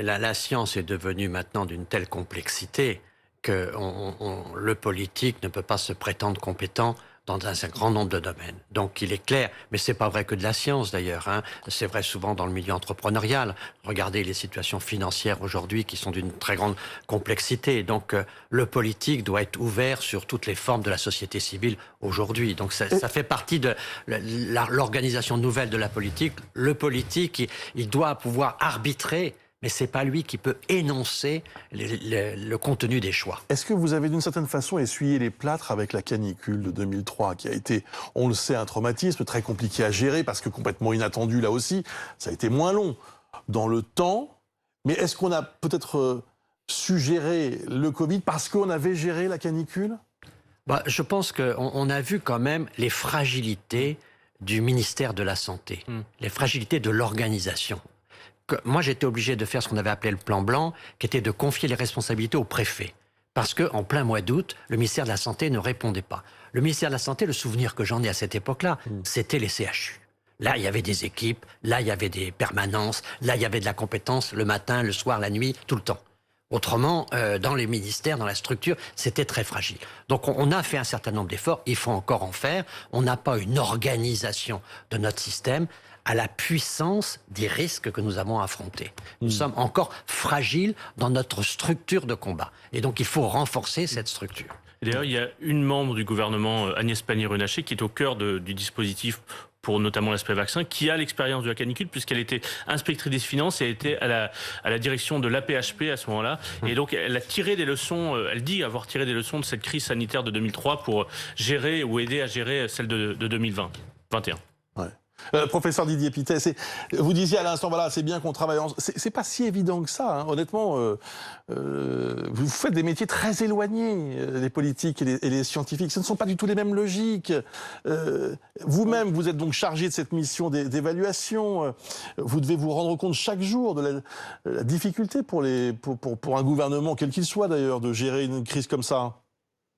la science est devenue maintenant d'une telle complexité que le politique ne peut pas se prétendre compétent dans un grand nombre de domaines. Donc il est clair, mais c'est pas vrai que de la science d'ailleurs, hein. C'est vrai souvent dans le milieu entrepreneurial. Regardez les situations financières aujourd'hui qui sont d'une très grande complexité. Donc le politique doit être ouvert sur toutes les formes de la société civile aujourd'hui. Donc ça fait partie de l'organisation nouvelle de la politique. Le politique, il doit pouvoir arbitrer, mais c'est pas lui qui peut énoncer le contenu des choix. Est-ce que vous avez d'une certaine façon essuyé les plâtres avec la canicule de 2003, qui a été, on le sait, un traumatisme très compliqué à gérer, parce que complètement inattendu là aussi, ça a été moins long dans le temps, mais est-ce qu'on a peut-être su gérer le Covid parce qu'on avait géré la canicule ? Je pense qu'on a vu quand même les fragilités du ministère de la Santé, les fragilités de l'organisation. Moi, j'étais obligé de faire ce qu'on avait appelé le plan blanc, qui était de confier les responsabilités au préfet. Parce qu'en plein mois d'août, le ministère de la Santé ne répondait pas. Le ministère de la Santé, le souvenir que j'en ai à cette époque-là, c'était les CHU. Là, il y avait des équipes, là, il y avait des permanences, là, il y avait de la compétence le matin, le soir, la nuit, tout le temps. Autrement, dans les ministères, dans la structure, c'était très fragile. Donc on a fait un certain nombre d'efforts, il faut encore en faire. On n'a pas une organisation de notre système à la puissance des risques que nous avons affrontés. Nous sommes encore fragiles dans notre structure de combat. Et donc il faut renforcer cette structure. D'ailleurs, il y a une membre du gouvernement, Agnès Pannier-Runacher, qui est au cœur du dispositif pour notamment l'aspect vaccin, qui a l'expérience de la canicule, puisqu'elle était inspectrice des finances et elle était à la direction de l'AP-HP à ce moment-là. Et donc, elle a tiré des leçons, elle dit avoir tiré des leçons de cette crise sanitaire de 2003 pour gérer ou aider à gérer celle de 2021. Professeur Didier Pittet, vous disiez à l'instant, voilà, c'est bien qu'on travaille ensemble. C'est pas si évident que ça, hein. Honnêtement. Vous faites des métiers très éloignés, les politiques et les scientifiques. Ce ne sont pas du tout les mêmes logiques. Vous-même, vous êtes donc chargé de cette mission d'évaluation. Vous devez vous rendre compte chaque jour de la difficulté pour un gouvernement, quel qu'il soit d'ailleurs, de gérer une crise comme ça.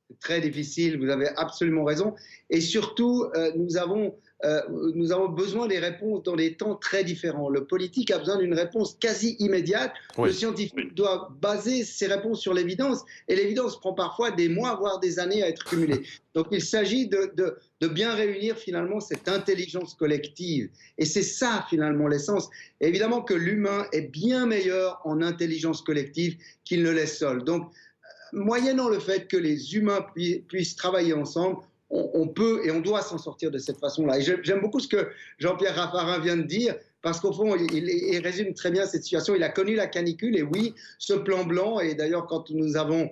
C'est très difficile, vous avez absolument raison. Et surtout, nous avons besoin des réponses dans des temps très différents. Le politique a besoin d'une réponse quasi immédiate. Oui. Le scientifique doit baser ses réponses sur l'évidence. Et l'évidence prend parfois des mois, voire des années à être cumulée. Donc il s'agit de bien réunir finalement cette intelligence collective. Et c'est ça finalement l'essence. Évidemment que l'humain est bien meilleur en intelligence collective qu'il ne l'est seul. Donc, moyennant le fait que les humains puissent travailler ensemble, on peut et on doit s'en sortir de cette façon-là. Et j'aime beaucoup ce que Jean-Pierre Raffarin vient de dire, parce qu'au fond, il résume très bien cette situation. Il a connu la canicule et oui, ce plan blanc, et d'ailleurs quand nous avons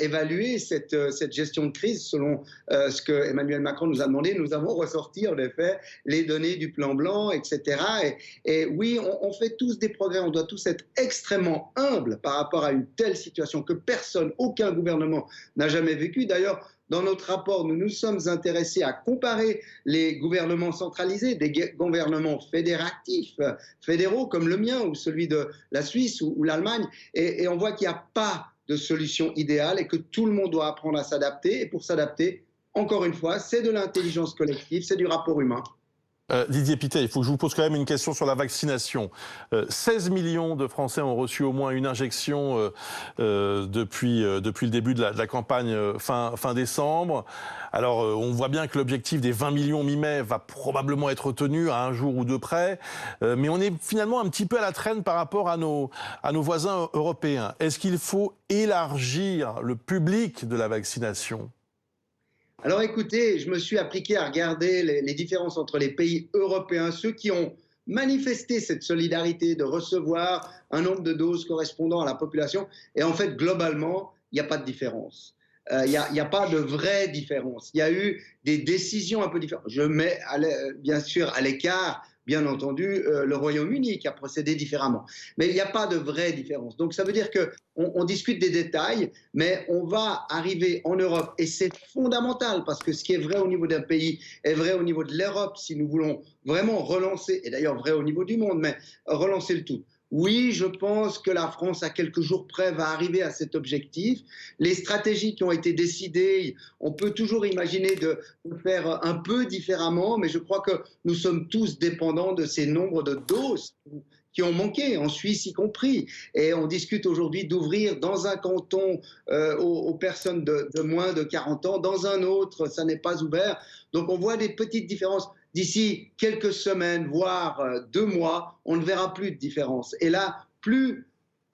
évalué cette gestion de crise, selon ce que Emmanuel Macron nous a demandé, nous avons ressorti en effet les données du plan blanc, etc. Et oui, on fait tous des progrès, on doit tous être extrêmement humbles par rapport à une telle situation que personne, aucun gouvernement n'a jamais vécu. D'ailleurs, dans notre rapport, nous nous sommes intéressés à comparer les gouvernements centralisés, des gouvernements fédéraux comme le mien ou celui de la Suisse ou l'Allemagne, et on voit qu'il n'y a pas de solution idéale et que tout le monde doit apprendre à s'adapter. Et pour s'adapter, encore une fois, c'est de l'intelligence collective, c'est du rapport humain. Didier Pittet, il faut que je vous pose quand même une question sur la vaccination. 16 millions de Français ont reçu au moins une injection depuis le début de la campagne fin décembre. Alors, on voit bien que l'objectif des 20 millions mi-mai va probablement être tenu à un jour ou deux près. Mais on est finalement un petit peu à la traîne par rapport à nos voisins européens. Est-ce qu'il faut élargir le public de la vaccination ? Alors écoutez, je me suis appliqué à regarder les différences entre les pays européens, ceux qui ont manifesté cette solidarité de recevoir un nombre de doses correspondant à la population. Et en fait, globalement, il n'y a pas de différence. Il n'y a pas de vraie différence. Il y a eu des décisions un peu différentes. Je mets bien sûr à l'écart, bien entendu, le Royaume-Uni qui a procédé différemment. Mais il n'y a pas de vraie différence. Donc ça veut dire qu'on discute des détails, mais on va arriver en Europe, et c'est fondamental, parce que ce qui est vrai au niveau d'un pays est vrai au niveau de l'Europe, si nous voulons vraiment relancer, et d'ailleurs vrai au niveau du monde, mais relancer le tout. Oui, je pense que la France, à quelques jours près, va arriver à cet objectif. Les stratégies qui ont été décidées, on peut toujours imaginer de faire un peu différemment, mais je crois que nous sommes tous dépendants de ces nombres de doses qui ont manqué, en Suisse y compris. Et on discute aujourd'hui d'ouvrir dans un canton aux personnes de moins de 40 ans, dans un autre, ça n'est pas ouvert. Donc on voit des petites différences. D'ici quelques semaines, voire 2 mois, on ne verra plus de différence. Et là, plus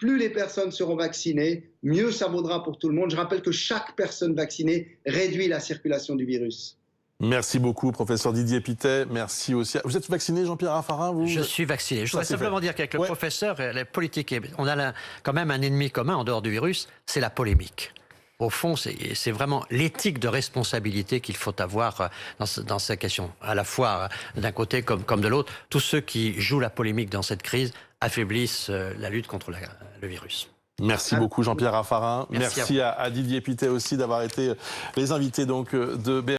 les personnes seront vaccinées, mieux ça vaudra pour tout le monde. Je rappelle que chaque personne vaccinée réduit la circulation du virus. Merci beaucoup, professeur Didier Pittet. Merci aussi. Vous êtes vacciné, Jean-Pierre Raffarin, vous? Je suis vacciné. Je voudrais simplement dire qu'avec le professeur, la politique, on a quand même un ennemi commun en dehors du virus, c'est la polémique. Au fond, c'est vraiment l'éthique de responsabilité qu'il faut avoir dans ces questions. À la fois d'un côté comme de l'autre, tous ceux qui jouent la polémique dans cette crise affaiblissent la lutte contre le virus. Merci beaucoup Jean-Pierre Raffarin. Merci à Didier Pittet aussi d'avoir été les invités donc de BFM.